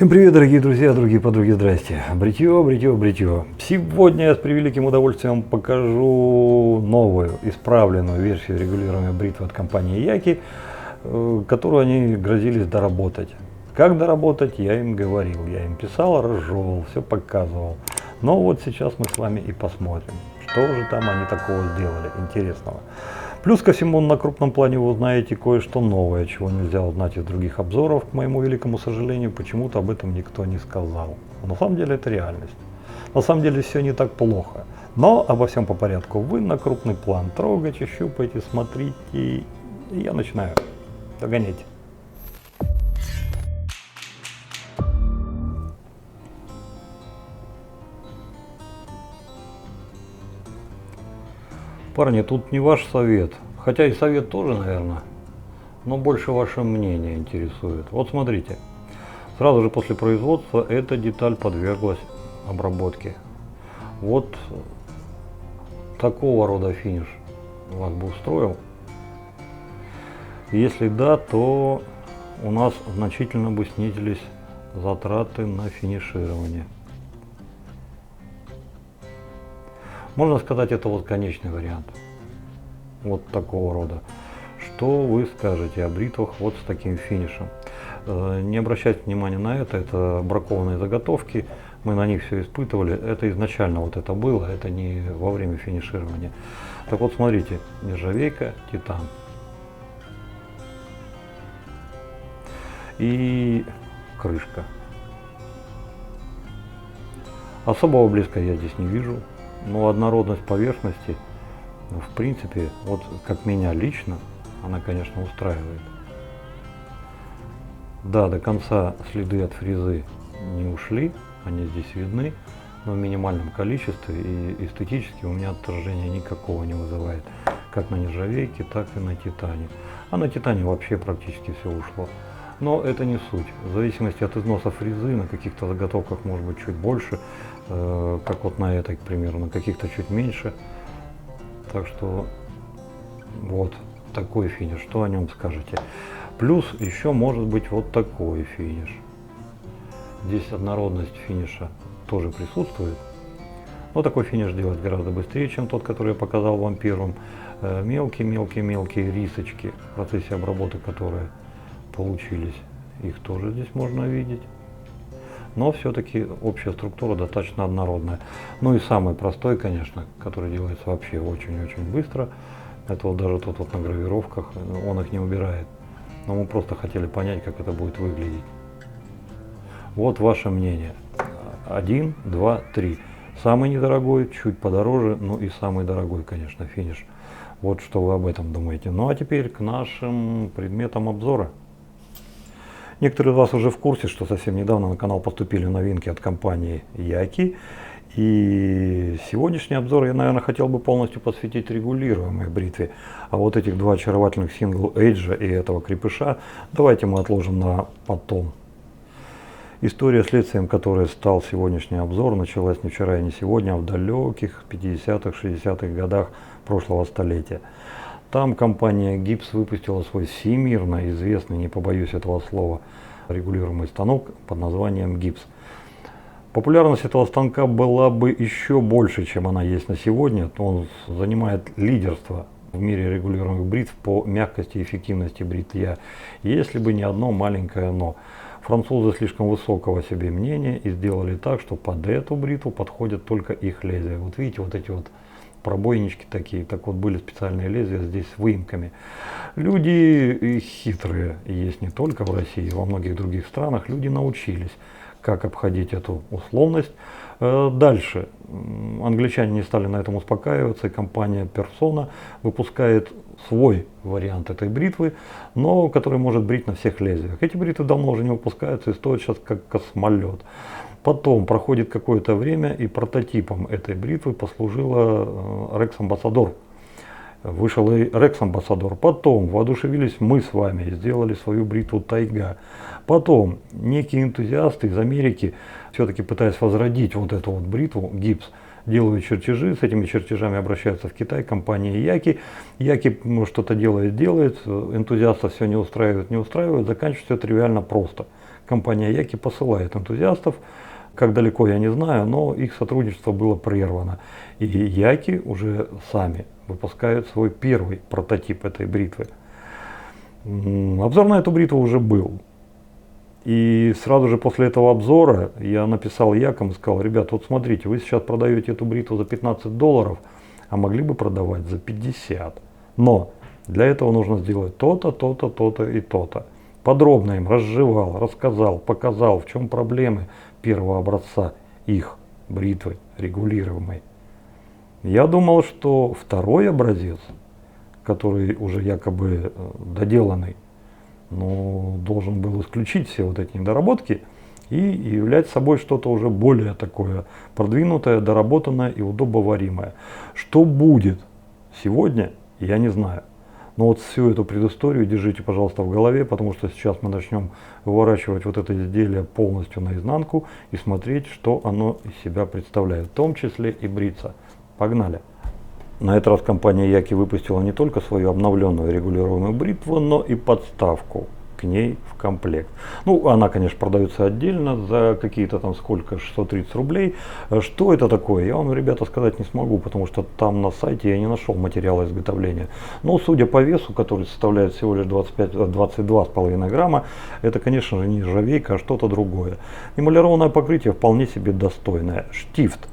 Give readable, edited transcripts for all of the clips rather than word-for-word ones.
Всем привет, дорогие друзья, другие подруги, здрасте. Бритье. Сегодня я с превеликим удовольствием покажу новую, исправленную версию регулируемой бритвы от компании Яки, которую они грозились доработать. Как доработать, я им говорил, я им писал, разжевывал, все показывал. Но вот сейчас мы с вами и посмотрим, что же там они такого сделали интересного. Плюс ко всему, на крупном плане вы узнаете кое-что новое, чего нельзя узнать из других обзоров. К моему великому сожалению, почему-то об этом никто не сказал. Но на самом деле это реальность. На самом деле все не так плохо. Но обо всем по порядку. Вы на крупный план трогаете, щупаете, смотрите. И я начинаю. Догоняйте. Парни, тут не ваш совет, хотя и совет тоже, наверное, но больше ваше мнение интересует. Вот смотрите, сразу же после производства эта деталь подверглась обработке. Вот такого рода финиш вас бы устроил? Если да, то у нас значительно бы снизились затраты на финиширование. Можно сказать, это вот конечный вариант, вот такого рода. Что вы скажете о бритвах вот с таким финишем? Не обращайте внимания на это бракованные заготовки, мы на них все испытывали, это изначально вот это было, это не во время финиширования. Так вот, смотрите, нержавейка, титан. И крышка. Особого блеска я здесь не вижу. Но однородность поверхности, в принципе, вот как меня лично, она, конечно, устраивает. Да, до конца следы от фрезы не ушли, они здесь видны, но в минимальном количестве, и эстетически у меня отторжения никакого не вызывает, как на нержавейке, так и на титане. А на титане вообще практически все ушло. Но это не суть. В зависимости от износа фрезы, на каких-то заготовках может быть чуть больше, как вот на этой, к примеру, на каких-то чуть меньше. Так что вот такой финиш. Что о нем скажете? Плюс еще может быть вот такой финиш. Здесь однородность финиша тоже присутствует. Но такой финиш делать гораздо быстрее, чем тот, который я показал вам первым. Мелкие рисочки в процессе обработки, которые получились, их тоже здесь можно видеть. Но все-таки общая структура достаточно однородная. Ну и самый простой, конечно, который делается вообще очень-очень быстро, это вот даже тут вот на гравировках, он их не убирает. Но мы просто хотели понять, как это будет выглядеть. Вот ваше мнение. 1, 2, 3. Самый недорогой, чуть подороже, ну и самый дорогой, конечно, финиш. Вот что вы об этом думаете. Ну а теперь к нашим предметам обзора. Некоторые из вас уже в курсе, что совсем недавно на канал поступили новинки от компании Яки. И сегодняшний обзор я, наверное, хотел бы полностью посвятить регулируемой бритве. А вот этих два очаровательных сингл Эйджа и этого крепыша давайте мы отложим на потом. История, следствием которой стал сегодняшний обзор, началась не вчера и не сегодня, а в далеких 50-х, 60-х годах прошлого столетия. Там компания Gibbs выпустила свой всемирно известный, не побоюсь этого слова, регулируемый станок под названием Gibbs. Популярность этого станка была бы еще больше, чем она есть на сегодня. Он занимает лидерство в мире регулируемых бритв по мягкости и эффективности бритья, если бы не одно маленькое но. Французы слишком высокого себе мнения и сделали так, что под эту бритву подходят только их лезвия. Вот видите, вот эти вот пробойнички такие, так вот были специальные лезвия здесь с выемками. Люди хитрые есть не только в России, во многих других странах. Люди научились, как обходить эту условность. Дальше англичане не стали на этом успокаиваться, и компания Persona выпускает свой вариант этой бритвы, но который может брить на всех лезвиях. Эти бритвы давно уже не выпускаются и стоят сейчас как космолет. Потом проходит какое-то время, и прототипом этой бритвы послужила Rex Ambassador. Вышел и Rex Ambassador. Потом воодушевились мы с вами и сделали свою бритву Тайга. Потом некие энтузиасты из Америки, все-таки пытаясь возродить вот эту вот бритву Gibbs, делают чертежи, с этими чертежами обращаются в Китай, компания Яки. Яки что-то делает, энтузиастов все не устраивает, заканчивается все тривиально просто. компания Яки посылает энтузиастов. Как далеко, я не знаю, но их сотрудничество было прервано. И Яки уже сами выпускают свой первый прототип этой бритвы. Обзор на эту бритву уже был. И сразу же после этого обзора я написал Якам и сказал: ребят, вот смотрите, вы сейчас продаете эту бритву за $15, а могли бы продавать за 50. Но для этого нужно сделать то-то, то-то, то-то и то-то. Подробно им разжевал, рассказал, показал, в чем проблемы первого образца их бритвы регулируемой. Я думал, что второй образец, который уже якобы доделанный, но должен был исключить все вот эти недоработки и являть собой что-то уже более такое продвинутое, доработанное и удобоваримое. Что будет сегодня, я не знаю. Но вот всю эту предысторию держите, пожалуйста, в голове, потому что сейчас мы начнем выворачивать вот это изделие полностью наизнанку и смотреть, что оно из себя представляет, в том числе и бриться. Погнали! На этот раз компания Яки выпустила не только свою обновленную регулируемую бритву, но и подставку к ней в комплект. Ну, она, конечно, продается отдельно за какие-то там сколько, 630 рублей. Что это такое, я вам, ребята, сказать не смогу, потому что там на сайте я не нашел материала изготовления. Но судя по весу, который составляет всего лишь 22,5 грамма, это, конечно же, не нержавейка, а что-то другое. Эмалированное покрытие вполне себе достойное. Штифт.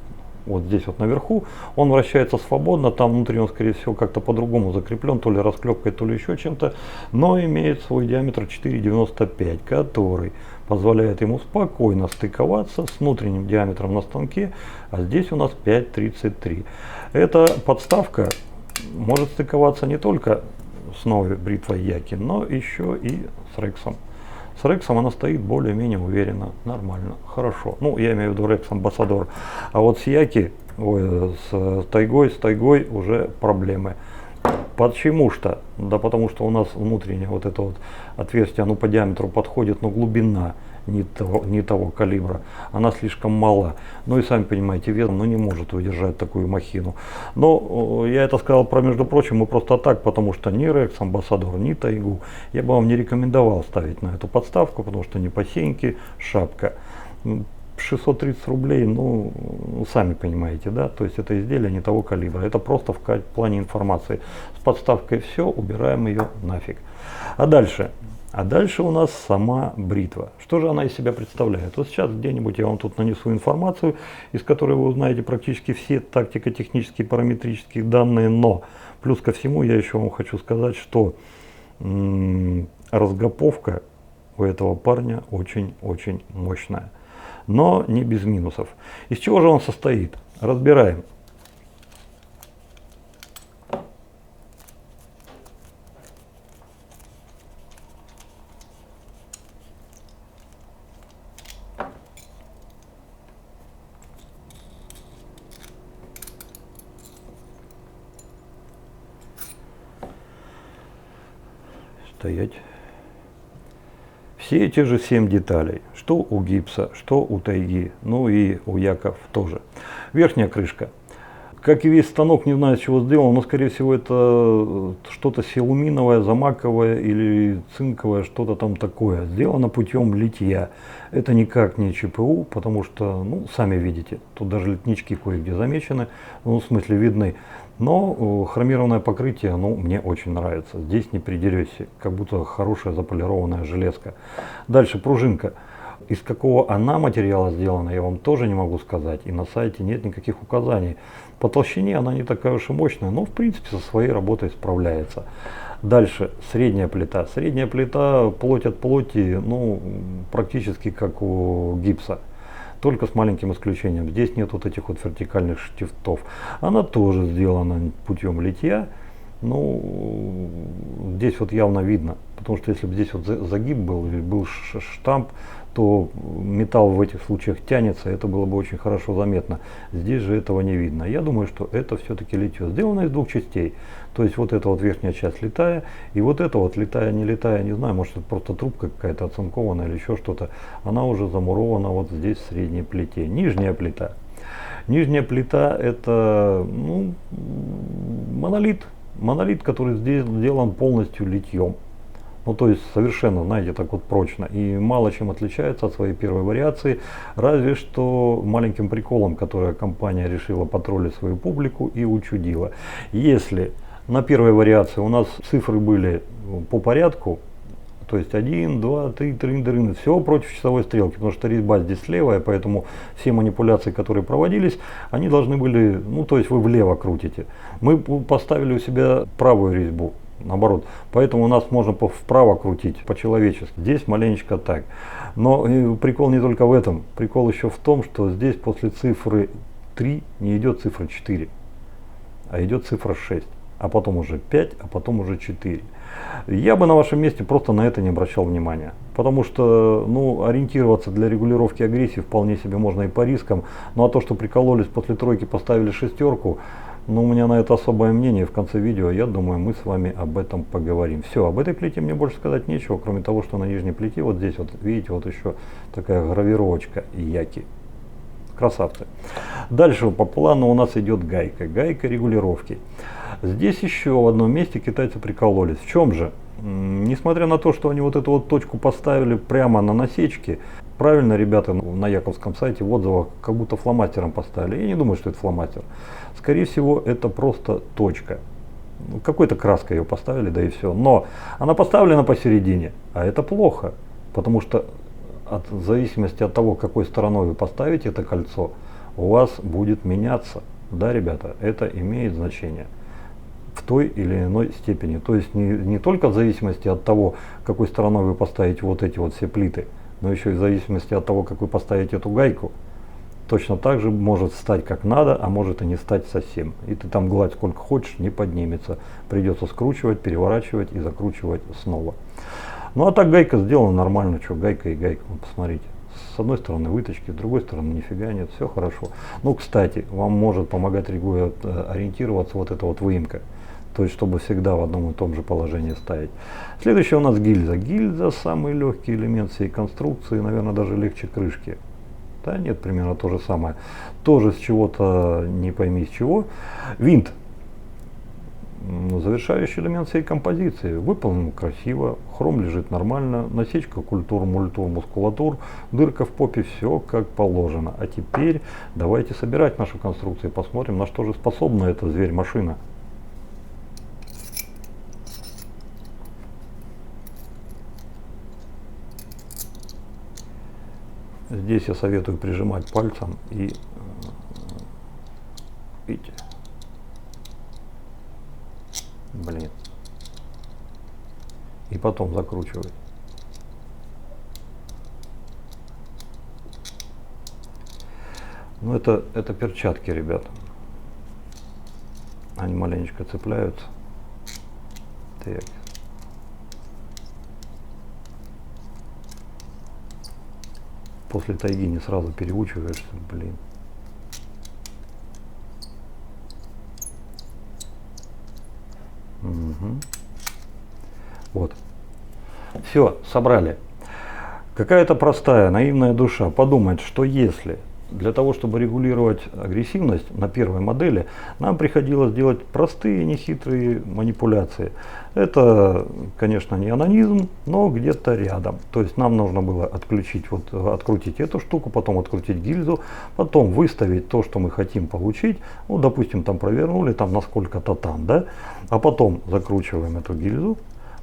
Вот здесь вот наверху, он вращается свободно, там внутри он, скорее всего, как-то по-другому закреплен, то ли расклепкой, то ли еще чем-то, но имеет свой диаметр 4,95, который позволяет ему спокойно стыковаться с внутренним диаметром на станке, а здесь у нас 5,33. Эта подставка может стыковаться не только с новой бритвой Яки, но еще и с Рексом. С Рексом она стоит более-менее уверенно, нормально, хорошо. Ну, я имею в виду Рекс Амбассадор. А вот с Яки, с Тайгой уже проблемы. Почему что? Да потому что у нас внутреннее вот это вот отверстие, оно по диаметру подходит, но глубина не того калибра, она слишком мала. Ну и сами понимаете, вес не может выдержать такую махину. Но я это сказал между прочим, и просто так, потому что ни Рекс Амбассадор, ни Тайгу я бы вам не рекомендовал ставить на эту подставку, потому что не по сеньке, шапка. 630 рублей, ну, сами понимаете, да, то есть это изделие не того калибра, это просто в плане информации. С подставкой все, убираем ее нафиг. А дальше у нас сама бритва. Что же она из себя представляет? Вот сейчас где-нибудь я вам тут нанесу информацию, из которой вы узнаете практически все тактико-технические параметрические данные, но плюс ко всему я еще вам хочу сказать, что разгоповка у этого парня очень-очень мощная. Но не без минусов. Из чего же он состоит? Разбираем. Стоять. Все те же 7 деталей, что у гипса, что у Тайги, ну и у Яков тоже. Верхняя крышка. Как и весь станок, не знаю, с чего сделан, но скорее всего это что-то силуминовое, замаковое или цинковое, что-то там такое. Сделано путем литья. Это никак не ЧПУ, потому что, ну, сами видите, тут даже литнички кое-где замечены, ну, в смысле видны. Но хромированное покрытие, ну, мне очень нравится. Здесь не придерешься, как будто хорошая заполированная железка. Дальше пружинка. Из какого она материала сделана, я вам тоже не могу сказать. И на сайте нет никаких указаний. По толщине она не такая уж и мощная, но в принципе со своей работой справляется. Дальше средняя плита. Средняя плита, плоть от плоти, ну, практически как у гипса. Только с маленьким исключением. Здесь нет вот этих вот вертикальных штифтов. Она тоже сделана путем литья. Ну, здесь вот явно видно. Потому что если бы здесь вот загиб был, или был штамп, то металл в этих случаях тянется, это было бы очень хорошо заметно. Здесь же этого не видно. Я думаю, что это все-таки литье. Сделано из двух частей. То есть вот эта вот верхняя часть литая, и вот эта вот литая, не знаю, может это просто трубка какая-то оцинкованная или еще что-то. Она уже замурована вот здесь в средней плите. Нижняя плита. Нижняя плита это, ну, монолит. Монолит, который здесь сделан полностью литьем. Ну, то есть совершенно, знаете, так вот прочно. И мало чем отличается от своей первой вариации, разве что маленьким приколом, который компания решила потроллить свою публику и учудила. Если на первой вариации у нас цифры были по порядку, то есть 1, 2, 3, трын, все против часовой стрелки, потому что резьба здесь левая, поэтому все манипуляции, которые проводились, они должны были, ну, то есть вы влево крутите. Мы поставили у себя правую резьбу, наоборот, поэтому у нас можно вправо крутить по-человечески. Здесь маленечко так. Но прикол не только в этом, прикол еще в том, что здесь после цифры 3 не идет цифра 4, а идет цифра 6, а потом уже 5, а потом уже 4. Я бы на вашем месте просто на это не обращал внимания, потому что, ну, ориентироваться для регулировки агрессии вполне себе можно и по рискам. Ну а то, что прикололись после тройки, поставили шестерку, ну, у меня на это особое мнение. В конце видео, я думаю, мы с вами об этом поговорим. Все, об этой плите мне больше сказать нечего, кроме того, что на нижней плите вот здесь вот, видите, вот еще такая гравировочка яки. Красавцы. Дальше по плану у нас идет гайка регулировки. Здесь еще в одном месте китайцы прикололись. В чем же? Несмотря на то, что они вот эту вот точку поставили прямо на насечке, правильно ребята на яковском сайте в отзывах как будто фломастером поставили. Я не думаю, что это фломастер. Скорее всего, это просто точка. Какой-то краской ее поставили, да и все. Но она поставлена посередине, а это плохо, потому что в зависимости от того, какой стороной вы поставите это кольцо, у вас будет меняться. Да, ребята, это имеет значение в той или иной степени. То есть не только в зависимости от того, какой стороной вы поставите вот эти вот все плиты, но еще и в зависимости от того, как вы поставите эту гайку. Точно так же может стать как надо, а может и не стать совсем. И ты там гладь сколько хочешь, не поднимется. Придется скручивать, переворачивать и закручивать снова. Ну а так гайка сделана нормально, что гайка и гайка, вот посмотрите. С одной стороны выточки, с другой стороны нифига нет, все хорошо. Ну, кстати, вам может помогать ориентироваться вот эта вот выемка. То есть, чтобы всегда в одном и том же положении стоять. Следующая у нас гильза. Гильза самый легкий элемент всей конструкции, наверное, даже легче крышки. Да нет, примерно то же самое. Тоже с чего-то, не пойми с чего. Винт. Завершающий элемент всей композиции. Выполнен красиво, хром лежит нормально, насечка, культур, мультур, мускулатур, дырка в попе, все как положено. А теперь давайте собирать нашу конструкцию и посмотрим, на что же способна эта зверь-машина. Здесь я советую прижимать пальцем и, видите, блин, и потом закручивать. Ну это перчатки, ребята. Они маленечко цепляются. Так. После тайги не сразу переучиваешься, блин. Угу. Вот. Все, собрали. Какая-то простая, наивная душа подумает, что если для того, чтобы регулировать агрессивность на первой модели, нам приходилось делать простые, нехитрые манипуляции. Это, конечно, не анонизм, но где-то рядом. То есть нам нужно было открутить эту штуку, потом открутить гильзу, потом выставить то, что мы хотим получить. Ну, допустим, там провернули там на сколько-то там, да? А потом закручиваем эту гильзу,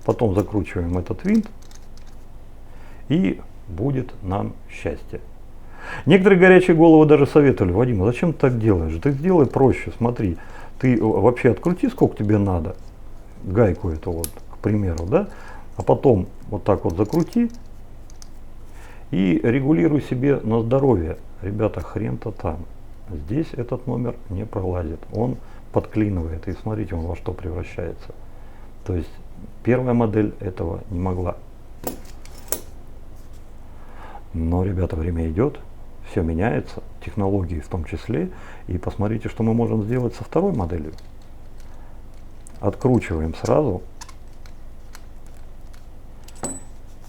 потом закручиваем этот винт, и будет нам счастье. Некоторые горячие головы даже советовали: Вадим, а зачем ты так делаешь? Ты сделай проще, смотри, ты вообще открути сколько тебе надо, гайку эту вот, к примеру, да, а потом вот так вот закрути и регулируй себе на здоровье. Ребята, хрен-то там. Здесь этот номер не пролазит, он подклинивает, и смотрите, он во что превращается. То есть первая модель этого не могла. Но, ребята, время идет, все меняется, технологии в том числе. И посмотрите, что мы можем сделать со второй моделью. Откручиваем сразу.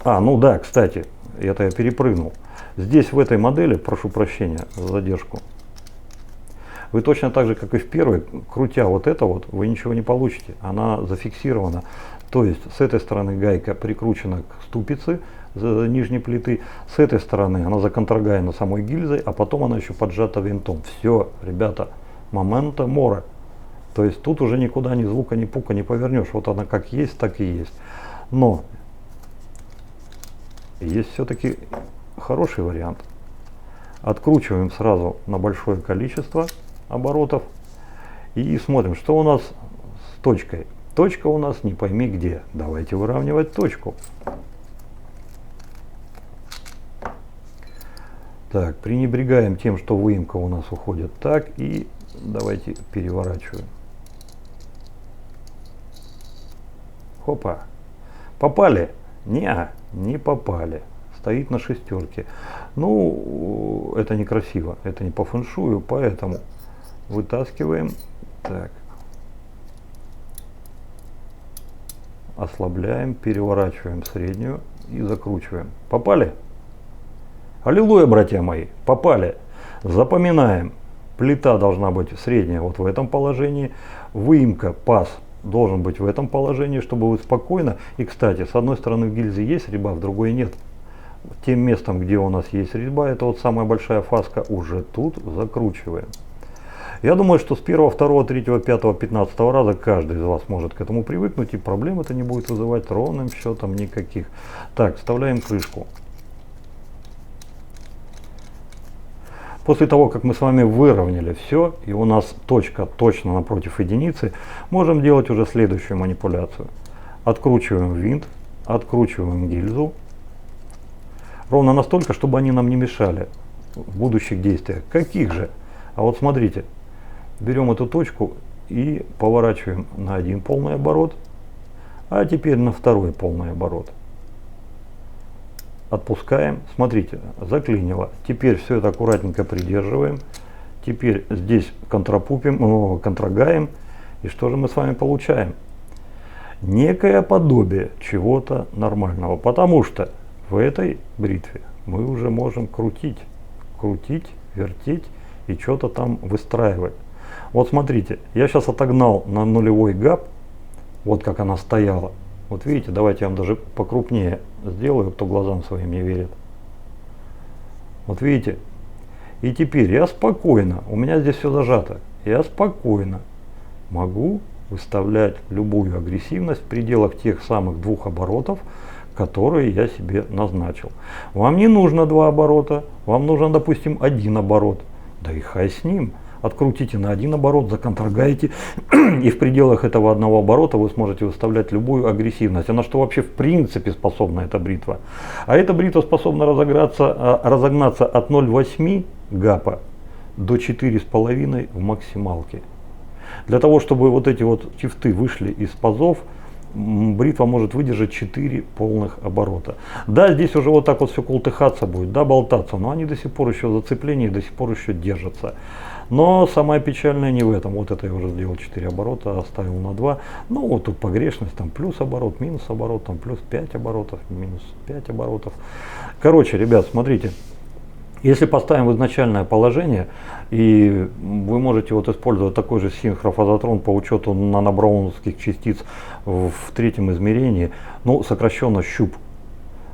Ну да, кстати, это я перепрыгнул. Здесь в этой модели, прошу прощения за задержку, вы точно так же, как и в первой, крутя вот это вот, вы ничего не получите. Она зафиксирована. То есть с этой стороны гайка прикручена к ступице нижней плиты, с этой стороны она законтрагаяна самой гильзой, а потом она еще поджата винтом. Все, ребята, момента море. То есть тут уже никуда ни звука, ни пука не повернешь. Вот она как есть, так и есть. Но есть все-таки хороший вариант. Откручиваем сразу на большое количество оборотов и смотрим, что у нас с точкой. Точка у нас не пойми где. Давайте выравнивать точку. Так, пренебрегаем тем, что выемка у нас уходит так, и давайте переворачиваем. Хопа. Попали? Не попали. Стоит на шестерке. Ну, это некрасиво, это не по фэншую, поэтому вытаскиваем. Так. Ослабляем, переворачиваем среднюю и закручиваем. Попали? Аллилуйя, братья мои, попали. Запоминаем. Плита должна быть средняя вот в этом положении. Выемка, паз должен быть в этом положении, чтобы вы спокойно. И, кстати, с одной стороны в гильзе есть резьба, в другой нет. Тем местом, где у нас есть резьба, это вот самая большая фаска, уже тут закручиваем. Я думаю, что с 1, 2, 3, 5, 15 раза каждый из вас может к этому привыкнуть, и проблем это не будет вызывать ровным счетом никаких. Так, вставляем крышку. После того, как мы с вами выровняли все, и у нас точка точно напротив единицы, можем делать уже следующую манипуляцию. Откручиваем винт, откручиваем гильзу. Ровно настолько, чтобы они нам не мешали в будущих действиях. Каких же? А вот смотрите, берем эту точку и поворачиваем на один полный оборот, а теперь на второй полный оборот. Отпускаем, смотрите, заклинило. Теперь все это аккуратненько придерживаем. Теперь здесь контрагаем. И что же мы с вами получаем? Некое подобие чего-то нормального. Потому что в этой бритве мы уже можем крутить, вертеть и что-то там выстраивать. Вот смотрите, я сейчас отогнал на нулевой габ, вот как она стояла. Вот видите, давайте я вам даже покрупнее сделаю, кто глазам своим не верит. Вот видите. И теперь я спокойно, у меня здесь все зажато, я спокойно могу выставлять любую агрессивность в пределах тех самых 2 оборотов, которые я себе назначил. Вам не нужно 2 оборота, вам нужно, допустим, 1 оборот. Да и хай с ним. Открутите на 1 оборот, законтрагаете, и в пределах этого 1 оборота вы сможете выставлять любую агрессивность. А на что вообще в принципе способна эта бритва? А эта бритва способна разогнаться от 0,8 гапа до 4,5 в максималке. Для того, чтобы вот эти вот тифты вышли из пазов, бритва может выдержать 4 полных оборота. Да, здесь уже вот так вот все култыхаться будет, да, болтаться, но они до сих пор еще зацепление, до сих пор еще держатся. Но самое печальное не в этом. Вот это я уже сделал 4 оборота, оставил на 2. Ну, вот тут погрешность, там плюс оборот, минус оборот, там плюс 5 оборотов, минус 5 оборотов. Короче, ребят, смотрите. Если поставим в изначальное положение, и вы можете вот использовать такой же синхрофазотрон по учету нанобраунских частиц в 3-м измерении, ну, сокращенно щуп.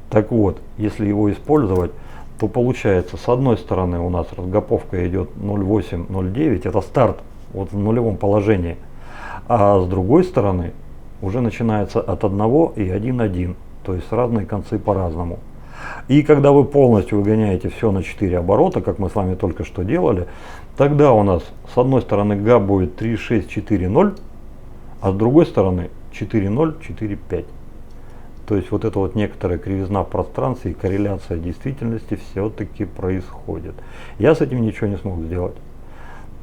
Так вот, если его использовать, то получается, с одной стороны у нас разгоповка идет 0,8-0,9, это старт вот в нулевом положении, а с другой стороны уже начинается от 1 и 1,1, то есть разные концы по-разному. И когда вы полностью выгоняете все на 4 оборота, как мы с вами только что делали, тогда у нас с одной стороны габ будет 3,6,4,0, а с другой стороны 4,0, 4,5. То есть вот эта вот некоторая кривизна в пространстве и корреляция действительности все-таки происходит. Я с этим ничего не смог сделать.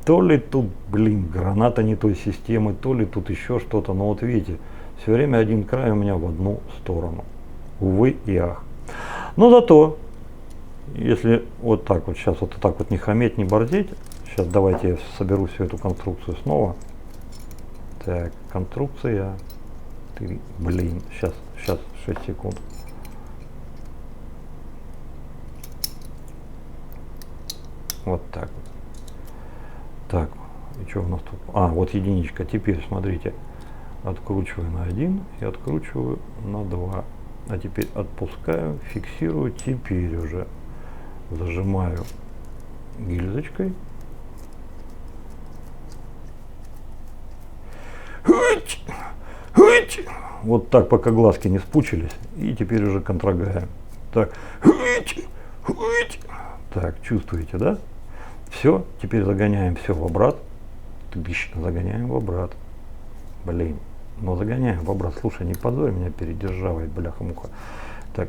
То ли тут, граната не той системы, то ли тут еще что-то. Но вот видите, все время один край у меня в одну сторону. Увы и ах. Но зато, если вот так вот, сейчас вот так вот не хаметь, не борзеть. Сейчас давайте я соберу всю эту конструкцию снова. Так, конструкция. Сейчас 6 секунд. Вот так вот. Так, и что у нас тут? А, вот единичка. Теперь смотрите. Откручиваю на 1 и откручиваю на 2. А теперь отпускаю, фиксирую, теперь уже зажимаю гильзочкой. Вот так, пока глазки не спучились. И теперь уже контрагаем. Так. Так, чувствуете, да? Все, теперь загоняем все в обрат. Загоняем в обрат. Блин, но загоняем в обрат. Слушай, не позорь меня перед державой, бляха-муха. Так,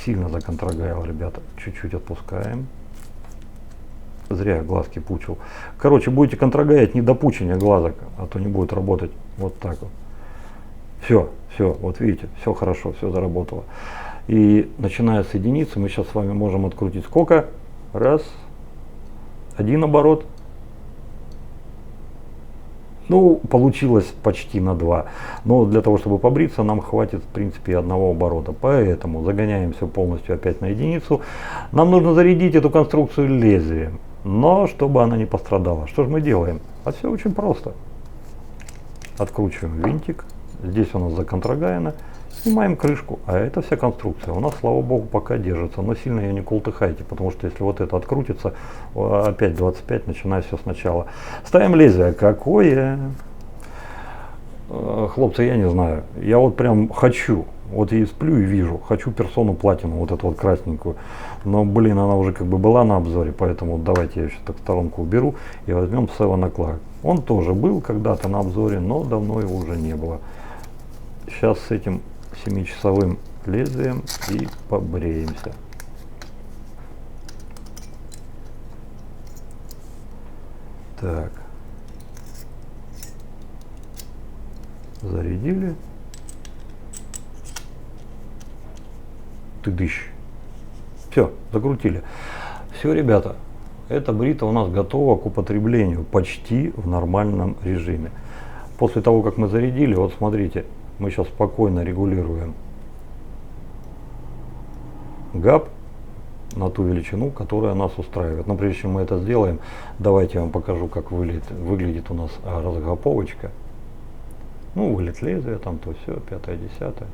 сильно законтрагаил, ребята. Чуть-чуть отпускаем. Зря я глазки пучил. Короче, будете контрагаять не до пучения глазок, а то не будет работать вот так вот. Все, вот видите, все хорошо, все заработало. И начиная с единицы, мы сейчас с вами можем открутить сколько? Раз, один оборот. Ну, получилось почти на 2. Но для того, чтобы побриться, нам хватит, в принципе, одного оборота. Поэтому загоняем все полностью опять на единицу. Нам нужно зарядить эту конструкцию лезвием, но чтобы она не пострадала. Что же мы делаем? А все очень просто. Откручиваем винтик. Здесь у нас законтрагаено. Снимаем крышку, а это вся конструкция. У нас, слава богу, пока держится, но сильно ее не култыхайте, потому что если вот это открутится, опять 25, начиная все сначала. Ставим лезвие. Какое? Хлопцы, я не знаю. Я вот прям хочу. Вот я сплю и вижу. Хочу персону платину, вот эту вот красненькую. Но, блин, она уже как бы была на обзоре, поэтому давайте я еще так в сторонку уберу и возьмем Seven O'Clock. Он тоже был когда-то на обзоре, но давно его уже не было. Сейчас с этим 7-часовым лезвием и побреемся. Так. Зарядили. Тыдыщ. Все, закрутили. Все, ребята, эта брита у нас готова к употреблению почти в нормальном режиме. После того, как мы зарядили, вот смотрите, мы сейчас спокойно регулируем гап на ту величину, которая нас устраивает. Но прежде чем мы это сделаем, давайте я вам покажу, как выглядит у нас разгаповочка. Ну, вылет лезвия, там то все, 5-10.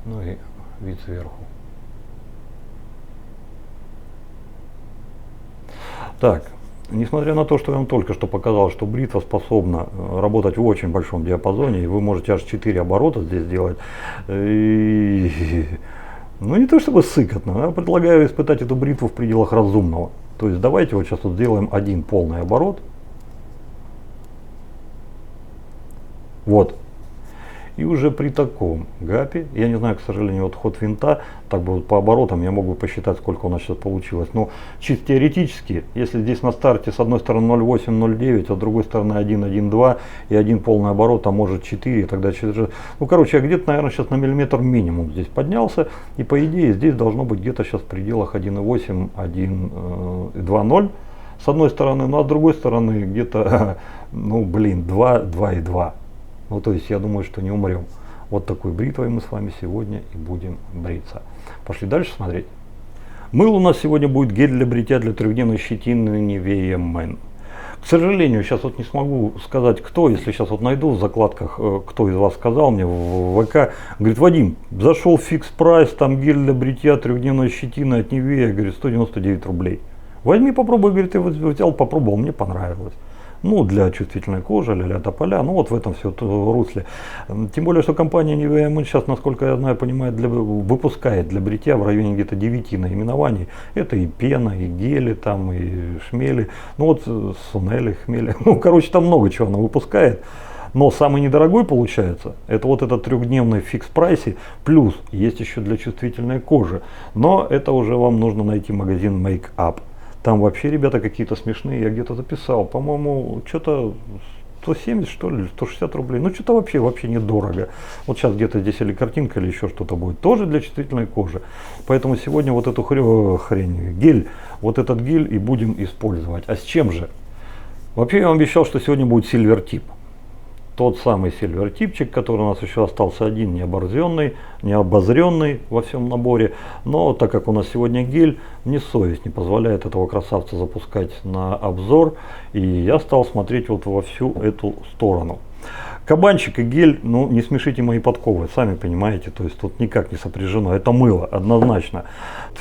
Ну и вид сверху. Так, несмотря на то, что я вам только что показал, что бритва способна работать в очень большом диапазоне, и вы можете аж 4 оборота здесь делать, ну не то чтобы сыкотно, я предлагаю испытать эту бритву в пределах разумного. То есть давайте вот сейчас вот сделаем один полный оборот. Вот. И уже при таком гапе, я не знаю, к сожалению, вот ход винта, так бы вот по оборотам я мог бы посчитать, сколько у нас сейчас получилось. Но чисто теоретически, если здесь на старте с одной стороны 0,8, 0,9, а с другой стороны 1, 1,2 и один полный оборот, а может 4, и тогда 4. Ну, короче, я где-то, наверное, сейчас на миллиметр минимум здесь поднялся. И по идее здесь должно быть где-то сейчас в пределах 1,8, 1,2,0 с одной стороны, ну а с другой стороны где-то, ну блин, 2, 2,2. Ну, то есть я думаю, что не умрем. Вот такой бритвой мы с вами сегодня и будем бриться. Пошли дальше смотреть. Мыл у нас сегодня будет гель для бритья для трехдневной щетины Nivea Men. К сожалению, сейчас вот не смогу сказать, кто, если сейчас вот найду в закладках, кто из вас сказал мне в ВК, говорит: Вадим, зашел фикс прайс, там гель для бритья трехдневной щетины от Nivea, говорит, 199 рублей. Возьми, попробуй, говорит, я взял, попробовал, мне понравилось. Ну, для чувствительной кожи, для тополя, ну вот в этом все русле. Тем более, что компания Nivea Men сейчас, насколько я знаю, понимает, выпускает для бритья в районе где-то 9 наименований. Это и пена, и гели, там, и шмели, ну вот сунели, хмели. Ну, короче, там много чего она выпускает. Но самый недорогой получается, это вот этот трехдневный фикс прайсе, плюс есть еще для чувствительной кожи. Но это уже вам нужно найти магазин Make Up. Там вообще ребята какие-то смешные, я где-то записал, по-моему, что-то 170 что ли, 160 рублей, ну что-то вообще недорого. Вот сейчас где-то здесь или картинка, или еще что-то будет, тоже для чувствительной кожи. Поэтому сегодня вот эту хрень, гель, вот этот гель и будем использовать. А с чем же? Вообще я вам обещал, что сегодня будет Silver Tip. тот самый сильвертипчик, который у нас еще остался один, не обозренный во всем наборе. Но так как у нас сегодня гель, мне совесть не позволяет этого красавца запускать на обзор. И я стал смотреть вот во всю эту сторону. Кабанчик и гель, ну не смешите мои подковы, сами понимаете, то есть тут никак не сопряжено. Это мыло, однозначно.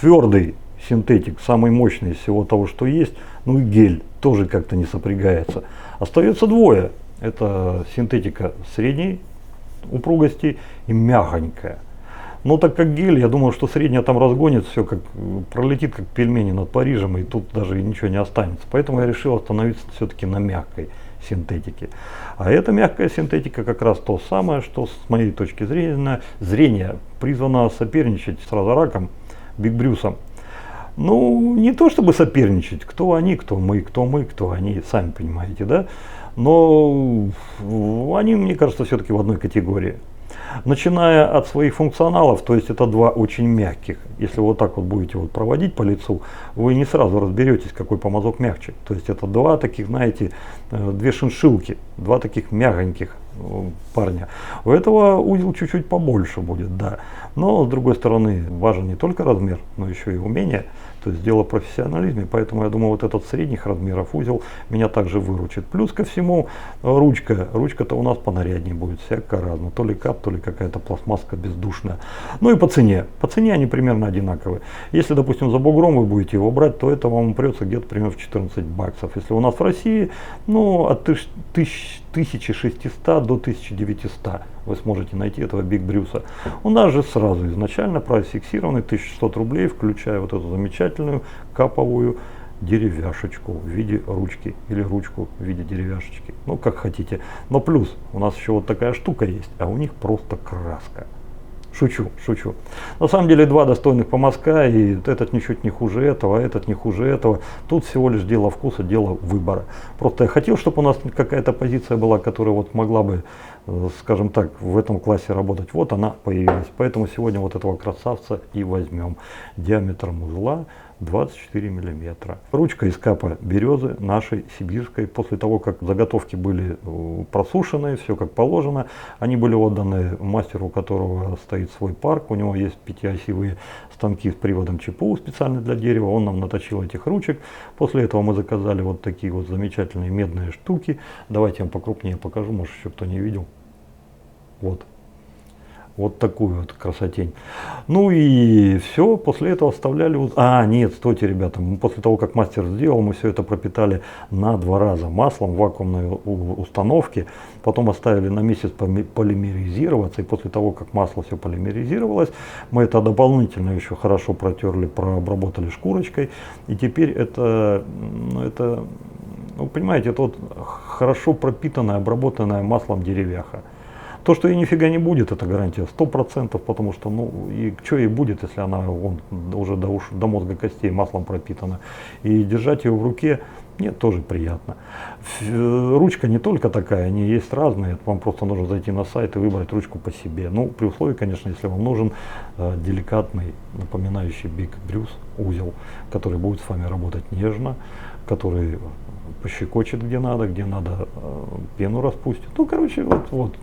Твердый синтетик, самый мощный из всего того, что есть. Ну и гель тоже как-то не сопрягается. Остается двое. Это синтетика средней упругости и мягонькая. Но так как гель, я думаю, что средняя там разгонит все, как пролетит как пельмени над Парижем, и тут даже ничего не останется. Поэтому я решил остановиться все-таки на мягкой синтетике. А эта мягкая синтетика как раз то самое, что с моей точки зрения призвана соперничать с Разораком, Биг Брюсом. Ну, не то чтобы соперничать, кто они, кто мы, кто они, сами понимаете, да? Но они, мне кажется, все-таки в одной категории. Начиная от своих функционалов, то есть это два очень мягких. Если вот так вот будете вот проводить по лицу, вы не сразу разберетесь, какой помазок мягче. То есть это два таких, знаете, две шиншилки, два таких мягоньких парня. У этого узел чуть-чуть побольше будет, да. Но с другой стороны важен не только размер, но еще и умение. То есть дело в профессионализме, поэтому я думаю, вот этот средних размеров узел меня также выручит. Плюс ко всему ручка. Ручка-то у нас понаряднее будет, всяко разно. То ли кап, то ли какая-то пластмасска бездушная. Ну и по цене. По цене они примерно одинаковые. Если, допустим, за бугром вы будете его брать, то это вам упрется где-то примерно в 14 баксов. Если у нас в России, ну, от 1600 до 1900 вы сможете найти этого Биг Брюса. У нас же сразу изначально прайс фиксированный, 1600 рублей, включая вот эту замечательную каповую деревяшечку в виде ручки или ручку в виде деревяшечки. Ну, как хотите. Но плюс у нас еще вот такая штука есть, а у них просто краска. Шучу, шучу. На самом деле два достойных помазка, и этот ничуть не хуже этого, этот не хуже этого. Тут всего лишь дело вкуса, дело выбора. Просто я хотел, чтобы у нас какая-то позиция была, которая вот могла бы, скажем так, в этом классе работать. Вот она появилась. Поэтому сегодня вот этого красавца и возьмем. Диаметром узла 24 миллиметра. Ручка из капа березы нашей сибирской. После того, как заготовки были просушены, все как положено, они были отданы мастеру, у которого стоит свой парк. У него есть 5-осевые станки с приводом ЧПУ специально для дерева. Он нам наточил этих ручек. После этого мы заказали вот такие вот замечательные медные штуки. Давайте я вам покрупнее покажу, может еще кто не видел. Вот. Вот такую вот красотень. Ну и все, после этого вставляли... нет, стойте, ребята, после того, как мастер сделал, мы все это пропитали на 2 раза маслом в вакуумной установке. Потом оставили на месяц полимеризироваться. И после того, как масло все полимеризировалось, мы это дополнительно еще хорошо протерли, прообработали шкурочкой. И теперь это, ну, понимаете, это вот хорошо пропитанная, обработанная маслом деревяха. То, что ей нифига не будет, это гарантия 100%, потому что, ну, и что ей будет, если она уже до мозга костей маслом пропитана. И держать ее в руке, нет, тоже приятно. Ручка не только такая, они есть разные, вам просто нужно зайти на сайт и выбрать ручку по себе. Ну, при условии, конечно, если вам нужен деликатный, напоминающий Биг Брюс узел, который будет с вами работать нежно, который пощекочет где надо пену распустит. Ну, короче, вот.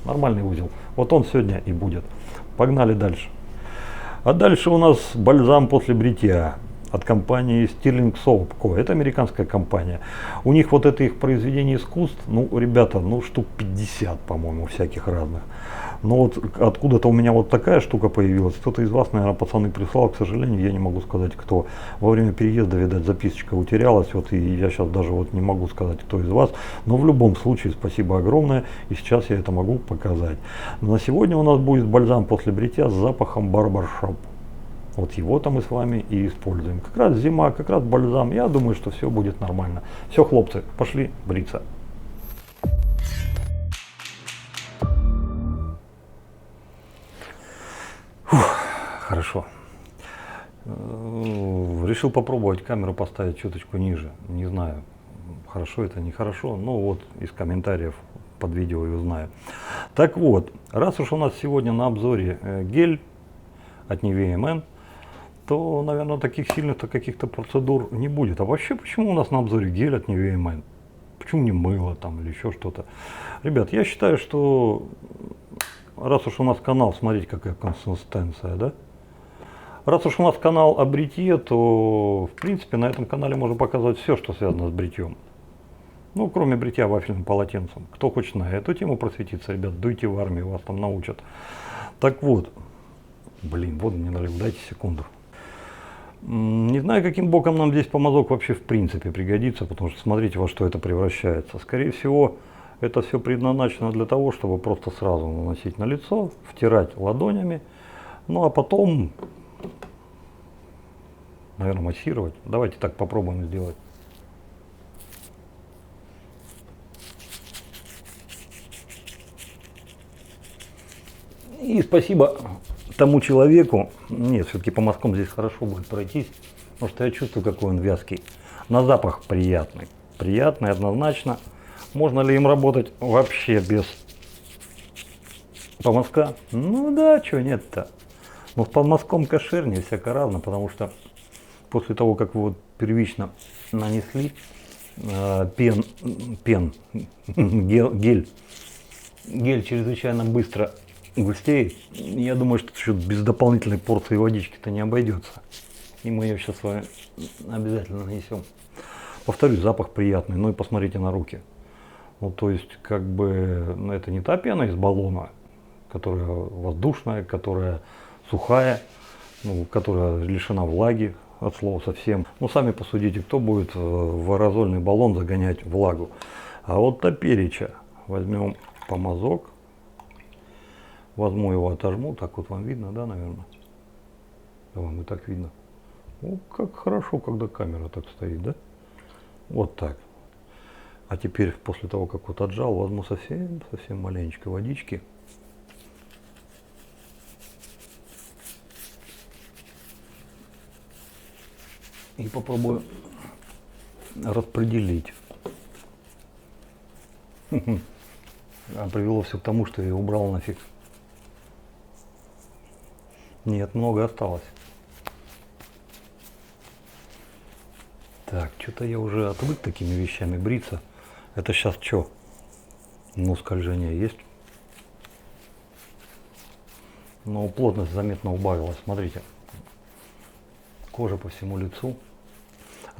Нормальный узел. Вот он сегодня и будет. Погнали дальше. А дальше у нас бальзам после бритья от компании Stirling Soap Co. Это американская компания. У них вот это их произведение искусств, ну, ребята, ну, штук 50, по-моему, всяких разных. Но вот откуда-то у меня вот такая штука появилась. Кто-то из вас, наверное, пацаны прислал, к сожалению, я не могу сказать, кто. Во время переезда, видать, записочка утерялась, вот, и я сейчас даже вот не могу сказать, кто из вас. Но в любом случае, спасибо огромное, и сейчас я это могу показать. Но на сегодня у нас будет бальзам после бритья с запахом барбаршоп. Вот его-то мы с вами и используем. Как раз зима, как раз бальзам. Я думаю, что все будет нормально. Все, хлопцы, пошли бриться. Хорошо. Решил попробовать камеру поставить чуточку ниже. Не знаю, хорошо это, нехорошо. Но вот из комментариев под видео и узнаю. Так вот, раз уж у нас сегодня на обзоре гель от Nivea Men, то, наверное, таких сильных каких-то процедур не будет. А вообще, почему у нас на обзоре гель от Nivea Men? почему не мыло там или еще что-то. Ребят, я считаю, что раз уж у нас канал, смотрите, какая консистенция, да? Раз уж у нас канал о бритье, то в принципе на этом канале можно показывать все, что связано с бритьем. Ну, кроме бритья вафельным полотенцем. Кто хочет на эту тему просветиться, ребят, дуйте в армию, вас там научат. Так вот, блин, воду не налил, дайте секунду. Не знаю, каким боком нам здесь помазок вообще в принципе пригодится, потому что смотрите, во что это превращается. Скорее всего, это все предназначено для того, чтобы просто сразу наносить на лицо, втирать ладонями, ну а потом, наверное, массировать. Давайте так попробуем сделать. И спасибо тому человеку, нет, все-таки по мазкам здесь хорошо будет пройтись, потому что я чувствую, какой он вязкий. На запах приятный, приятный однозначно. Можно ли им работать вообще без помазка? Ну да, чего нет-то. Но с помазком кошернее всяко разно, потому что после того, как вы вот первично нанесли гель чрезвычайно быстро густеет. Я думаю, что еще без дополнительной порции водички-то не обойдется. И мы ее сейчас с вами обязательно нанесем. Повторюсь, запах приятный. Ну и посмотрите на руки. Ну то есть, как бы, ну, это не та пена из баллона, которая воздушная, которая сухая, ну, которая лишена влаги от слова совсем. Ну сами посудите, кто будет в аэрозольный баллон загонять влагу. А вот топереча возьмем помазок. Возьму его, отожму, так вот вам видно, да, наверное? Да, вам и так видно. О, как хорошо, когда камера так стоит, да? Вот так. А теперь, после того, как вот отжал, возьму совсем маленечко водички. И попробую распределить. Привело все к тому, что я убрал нафиг. Нет, много осталось. Так, что-то я уже отвык такими вещами бриться. Это сейчас что? Ну, скольжение есть. Но плотность заметно убавилась. Смотрите. Кожа по всему лицу.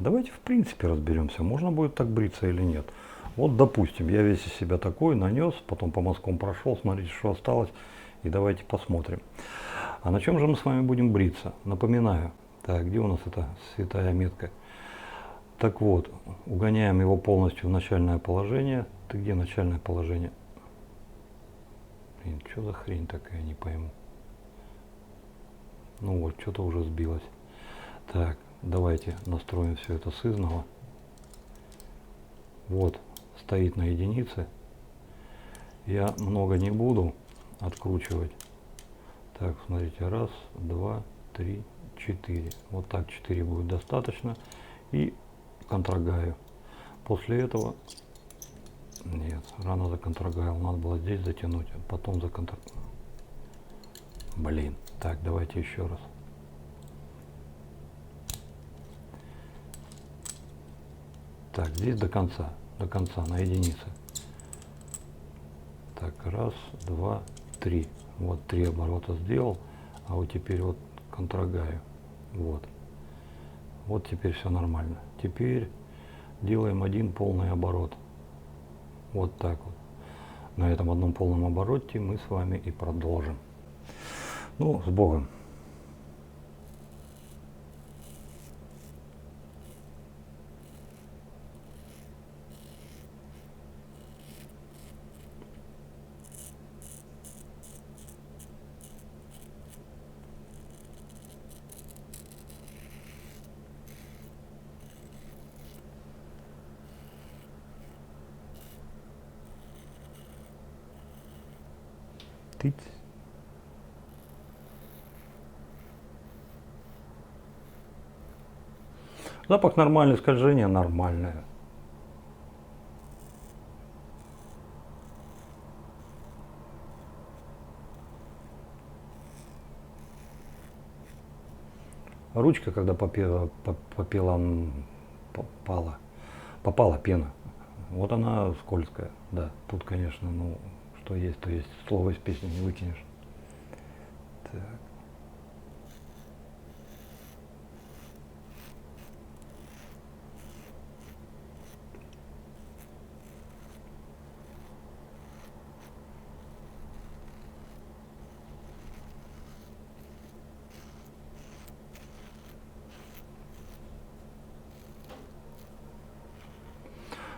Давайте в принципе разберемся, можно будет так бриться или нет. Вот допустим, я весь из себя такой нанес, потом по мазкам прошел, смотрите, что осталось. И давайте посмотрим. А на чем же мы с вами будем бриться? Напоминаю. Так, где у нас эта святая метка? Так вот, угоняем его полностью в начальное положение. Ты где начальное положение? Блин, что за хрень такая, не пойму. Ну вот, что-то уже сбилось. Так, давайте настроим все это с изного. Вот, стоит на единице. Я много не буду откручивать. Так, смотрите, раз, два, три, четыре. Вот так 4 будет достаточно. И контрагайл. После этого... Нет, рано законтрагайл. Надо было здесь затянуть, а потом законтрагайл. Блин. Так, давайте еще раз. Так, здесь до конца, на единице. Так, раз, два, три. Вот 3 оборота сделал, а вот теперь вот контрагаю. Вот. Вот теперь все нормально. Теперь делаем один полный оборот. Вот так вот. На этом одном полном обороте мы с вами и продолжим. Ну, с Богом. Тыц. Запах нормальный, скольжение нормальное. Ручка, когда попала пена, Вот она скользкая, да. Тут, конечно, ну, что есть, то есть. Слово из песни не выкинешь. Так.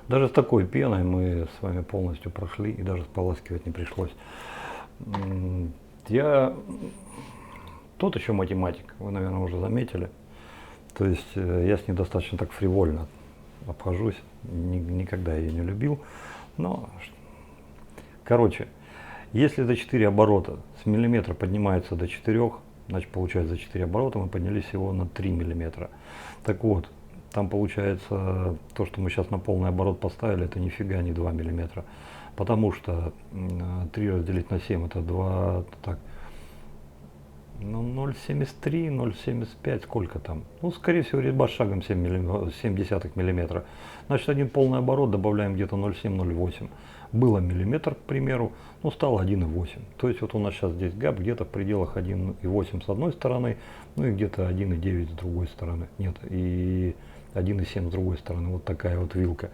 Даже с такой пеной мы с вами полностью прошли, и даже споласкивать не пришлось. Я тот еще математик, вы, наверное, уже заметили. То есть я с ней достаточно так фривольно обхожусь, никогда ее не любил. Но, короче, если за 4 оборота с миллиметра поднимается до 4, значит получается за 4 оборота мы поднялись всего на 3 миллиметра. Так вот, там получается то, что мы сейчас на полный оборот поставили, это нифига не 2 миллиметра. Потому что 3 разделить на 7 это 2, так, ну 0,73, 0,75, сколько там? Ну, скорее всего, резьба с шагом 7 десятых миллиметра. Значит, один полный оборот добавляем где-то 0,7-0,8. Было миллиметр, к примеру, ну, стало 1,8. То есть вот у нас сейчас здесь гап где-то в пределах 1,8 с одной стороны, ну и где-то 1,9 с другой стороны. Нет, и 1,7 с другой стороны. Вот такая вот вилка.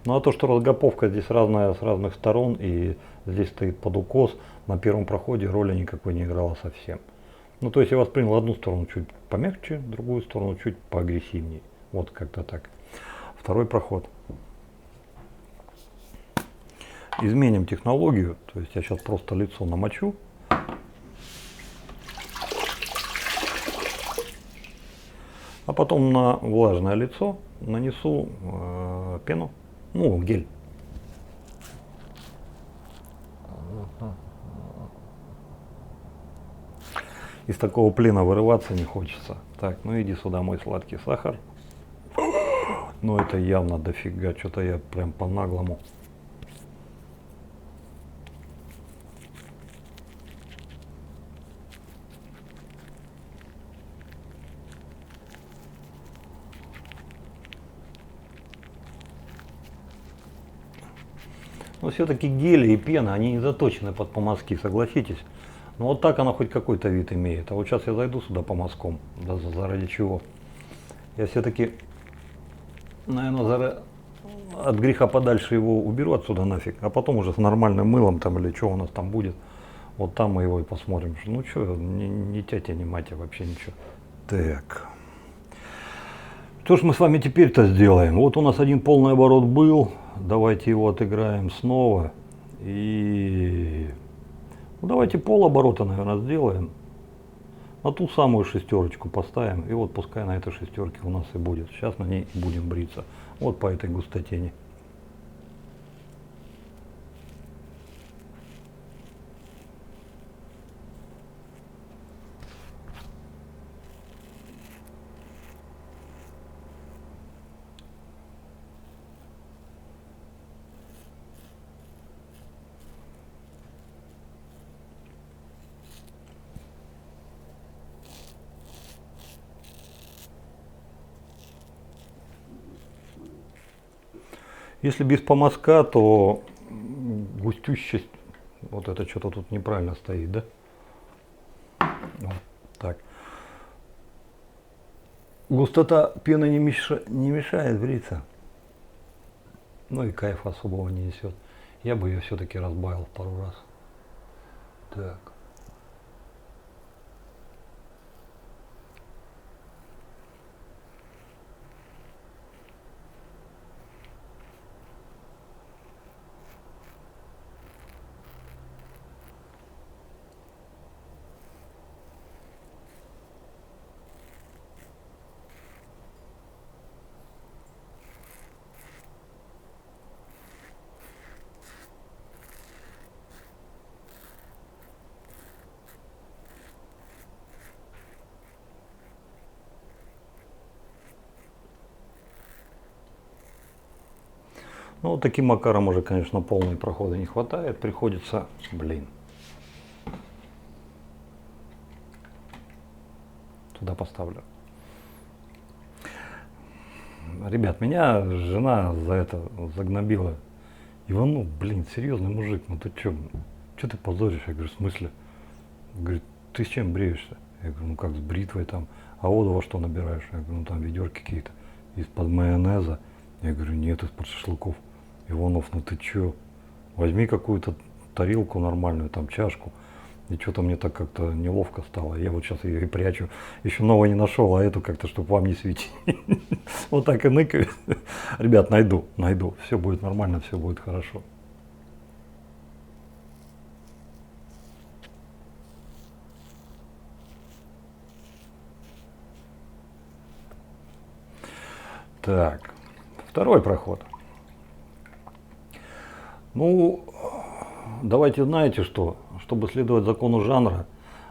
Ну а то, что разгоповка здесь разная с разных сторон, и здесь стоит под укос, на первом проходе роли никакой не играла совсем. Ну, то есть я воспринял одну сторону чуть помягче, другую сторону чуть поагрессивнее. Вот как-то так. Второй проход. Изменим технологию. То есть я сейчас просто лицо намочу. А потом на влажное лицо нанесу пену, ну, гель. Из такого плена вырываться не хочется. Так, ну иди сюда, мой сладкий сахар. Ну это явно дофига, что-то я прям по-наглому. Но все-таки гели и пена, они не заточены под помазки, согласитесь. Ну вот так она хоть какой-то вид имеет. А вот сейчас я зайду сюда по мазкам. Да заради чего? Я все-таки, наверное, от греха подальше его уберу отсюда нафиг. А потом уже с нормальным мылом там или что у нас там будет. Вот там мы его и посмотрим. Ну что, ни тятя, ни мать, вообще ничего. Так. Что ж мы с вами теперь-то сделаем? Вот у нас один полный оборот был. Давайте его отыграем снова. И ну, давайте полоборота, наверное, сделаем. На ту самую шестерочку поставим. И вот пускай на этой шестерке у нас и будет. Сейчас на ней будем бриться. Вот по этой густотени. Если без помазка, то густющесть, вот это что-то тут неправильно стоит, да? Вот так. Густота пены не мешает бриться. Ну и кайфа особого не несет. Я бы ее все-таки разбавил пару раз. Так. Ну, вот таким макаром уже, конечно, полной прохода не хватает. Приходится, блин, туда поставлю. Ребят, меня жена за это загнобила Иванов, блин, серьезный мужик, ну ты чё ты позоришь? Я говорю, в смысле? Говорит, ты с чем бреешься? Я говорю, ну как с бритвой там, а воду во что набираешь? Я говорю, ну там ведерки какие-то, из-под майонеза. Я говорю, нет, из-под шашлыков. Иванов, ну ты чё? Возьми какую-то тарелку нормальную, там чашку. И что-то мне так как-то неловко стало. Я вот сейчас ее и прячу. Еще нового не нашел, а эту как-то, чтобы вам не светить. Вот так и ныкаю. Ребят, найду. Все будет нормально, все будет хорошо. Так, второй проход. Ну, давайте, знаете что, чтобы следовать закону жанра,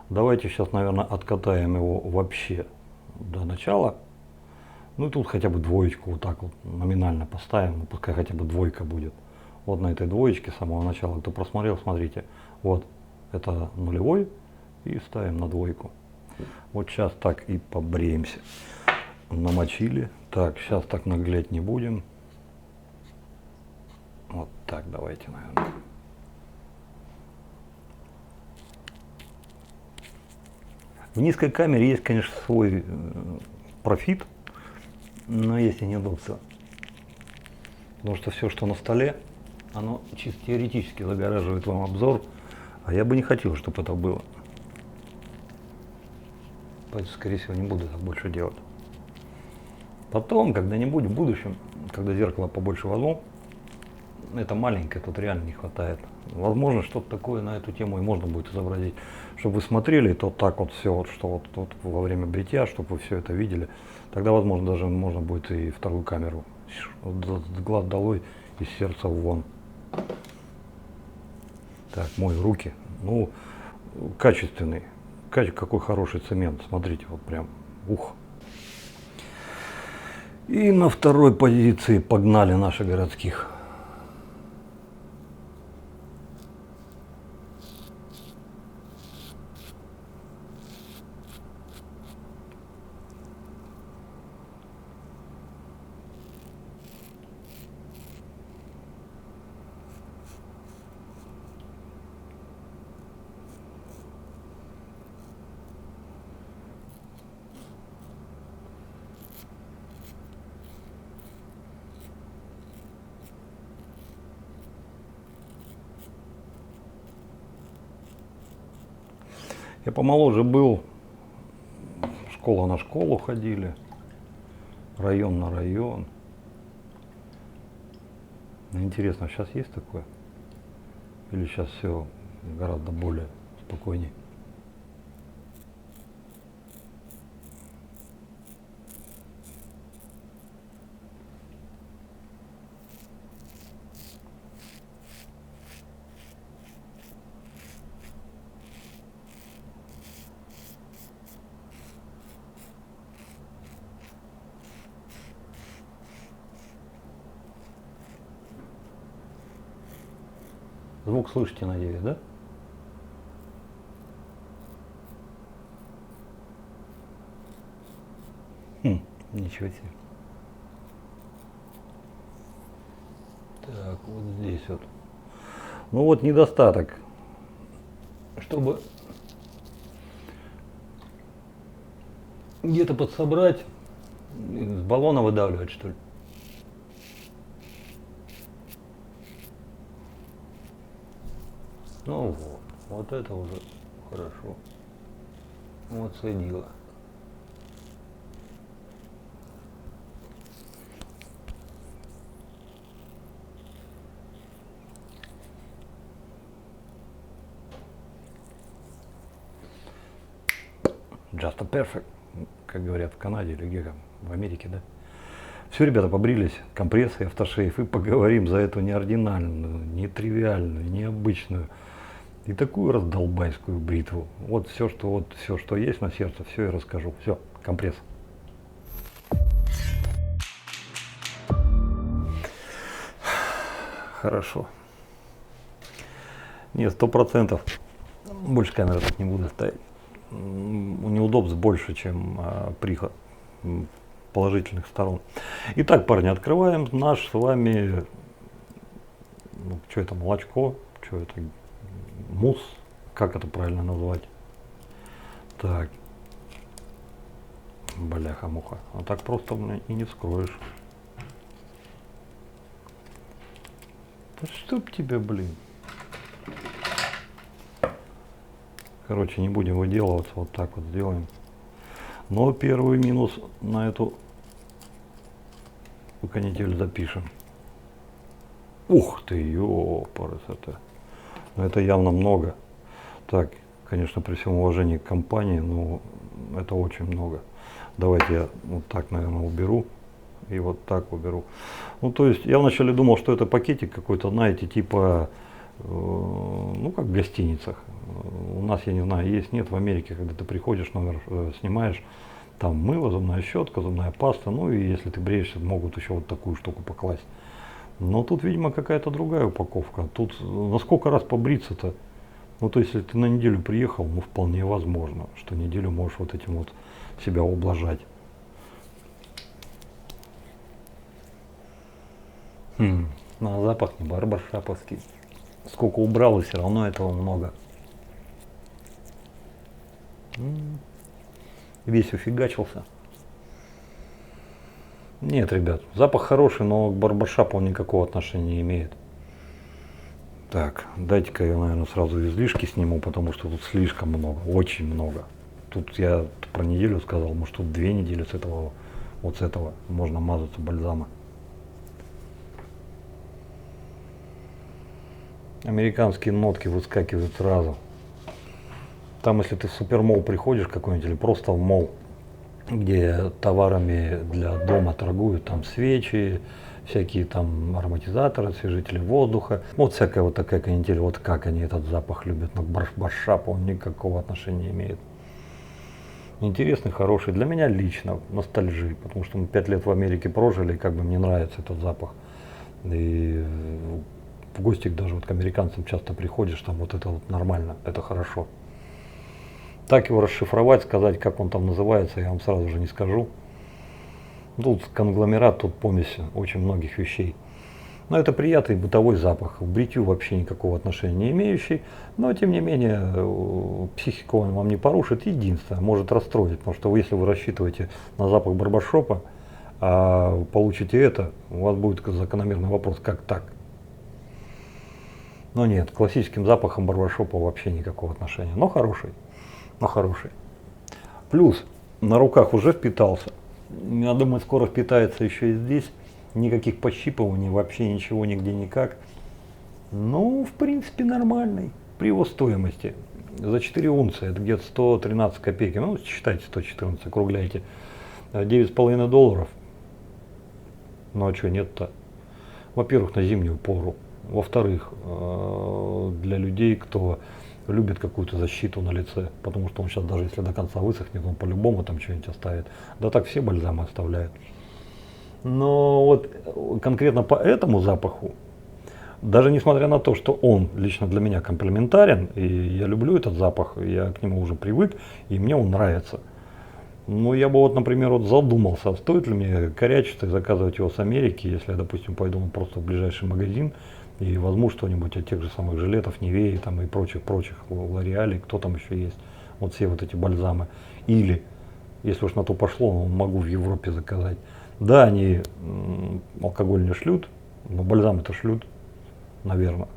давайте сейчас, наверное, откатаем его вообще до начала. Ну и тут хотя бы двоечку вот так вот номинально поставим, ну, пускай хотя бы двойка будет. Вот на этой двоечке с самого начала, кто просмотрел, смотрите, вот это нулевой и ставим на двойку. Вот сейчас так и побреемся. Намочили. Так, сейчас так наглеть не будем. Вот так давайте, наверное. В низкой камере есть, конечно, свой профит, но есть и неудобства. Потому что все, что на столе, оно чисто теоретически загораживает вам обзор, а я бы не хотел, чтобы это было. Поэтому, скорее всего, не буду так больше делать. Потом, когда-нибудь в будущем, когда зеркало побольше возьму, это маленькое, тут реально не хватает. Возможно, что-то такое на эту тему и можно будет изобразить, чтобы вы смотрели, то так вот все, вот, что вот во время бритья, чтобы вы все это видели. Тогда, возможно, даже можно будет и вторую камеру. Глаз долой, из сердца вон. Так, мою руки. Ну, качественный. Какой хороший цемент. Смотрите, вот прям, ух. И на второй позиции погнали наши городских. Я помоложе был, школа на школу ходили, район на район. Интересно, сейчас есть такое? Или сейчас все гораздо более спокойнее? Звук слышите, надеюсь, да? Ничего себе. Так, вот здесь вот. Ну вот недостаток. Чтобы где-то подсобрать, с баллона выдавливать, что ли. Ну вот это уже хорошо. Вот садило. Just a perfect, как говорят в Канаде или где там, в Америке, да? Все, ребята, побрились, компрессы, автошейф, и поговорим за эту неординальную, нетривиальную, необычную и такую раздолбайскую бритву. Вот, все, что есть на сердце, все я расскажу. Все, компресс. Хорошо. Нет, 100%. Больше камеры так не буду ставить. Неудобств больше, чем приход положительных сторон. Итак, парни, открываем наш с вами Ну, что это, молочко? Что это, мусс? Как это правильно назвать? Так. Бляха-муха. А так просто и не вскроешь. Да чтоб тебе, блин. Короче, не будем выделываться, вот так вот сделаем. Но первый минус на эту канитель запишем. Ух ты, ёпарас это. Но это явно много. Так, конечно, при всем уважении к компании, но это очень много. Давайте я вот так, наверное, уберу. И вот так уберу. Ну, то есть, я вначале думал, что это пакетик какой-то, знаете, типа, ну, как в гостиницах. У нас, я не знаю, есть, нет, в Америке, когда ты приходишь, номер снимаешь, там мыло, зубная щетка, зубная паста, ну, и если ты бреешься, могут еще вот такую штуку покласть. Но тут, видимо, какая-то другая упаковка. Тут на сколько раз побриться-то? Ну, то есть, если ты на неделю приехал, ну, вполне возможно, что неделю можешь вот этим вот себя ублажать. На запах не барбаршаповский. Сколько убрал, и все равно этого много. Весь уфигачился. Нет, ребят, запах хороший, но к барбаршапу он никакого отношения не имеет. Так, дайте-ка я, наверное, сразу излишки сниму, потому что тут слишком много, очень много. Тут я про неделю сказал, может тут 2 недели с этого, вот с этого можно мазаться бальзама. Американские нотки выскакивают сразу. Там, если ты в супермол приходишь какой-нибудь или просто в мол, где товарами для дома торгуют, там свечи, всякие там ароматизаторы, освежители воздуха, вот всякая вот такая канитель, вот как они этот запах любят, но к барбаршапу он никакого отношения не имеет. Интересный, хороший, для меня лично, ностальжи, потому что мы 5 лет в Америке прожили, и как бы мне нравится этот запах. И в гости даже вот к американцам часто приходишь, там вот это вот нормально, это хорошо. Так его расшифровать, сказать, как он там называется, я вам сразу же не скажу. Тут конгломерат, тут помесь очень многих вещей. Но это приятный бытовой запах, к бритью вообще никакого отношения не имеющий. Но тем не менее, психику он вам не порушит. Единственное, может расстроить, потому что если вы рассчитываете на запах барбаршопа, а получите это, у вас будет закономерный вопрос, как так? Но нет, к классическим запахам барбаршопа вообще никакого отношения. Но хороший. Но хороший. Плюс на руках уже впитался. Я думаю, скоро впитается еще и здесь. Никаких пощипываний, вообще ничего нигде никак. Ну, в принципе, нормальный. При его стоимости. За 4 унции, это где-то 113 копеек. Ну, считайте 114, округляйте. $9,5. Ну, а что нет-то? Во-первых, на зимнюю пору. Во-вторых, для людей, кто любит какую-то защиту на лице, потому что он сейчас даже если до конца высохнет, он по-любому там что-нибудь оставит. Да так все бальзамы оставляют. Но вот конкретно по этому запаху, даже несмотря на то, что он лично для меня комплементарен, и я люблю этот запах, я к нему уже привык, и мне он нравится. Но я бы вот, например, вот задумался, стоит ли мне корячиться и заказывать его с Америки, если я, допустим, пойду просто в ближайший магазин и возьму что-нибудь от тех же самых жилетов, Нивеи там и прочих, Лореалей, кто там еще есть, вот все вот эти бальзамы. Или, если уж на то пошло, могу в Европе заказать. Да, они алкоголь не шлют, но бальзам-то шлют, наверное,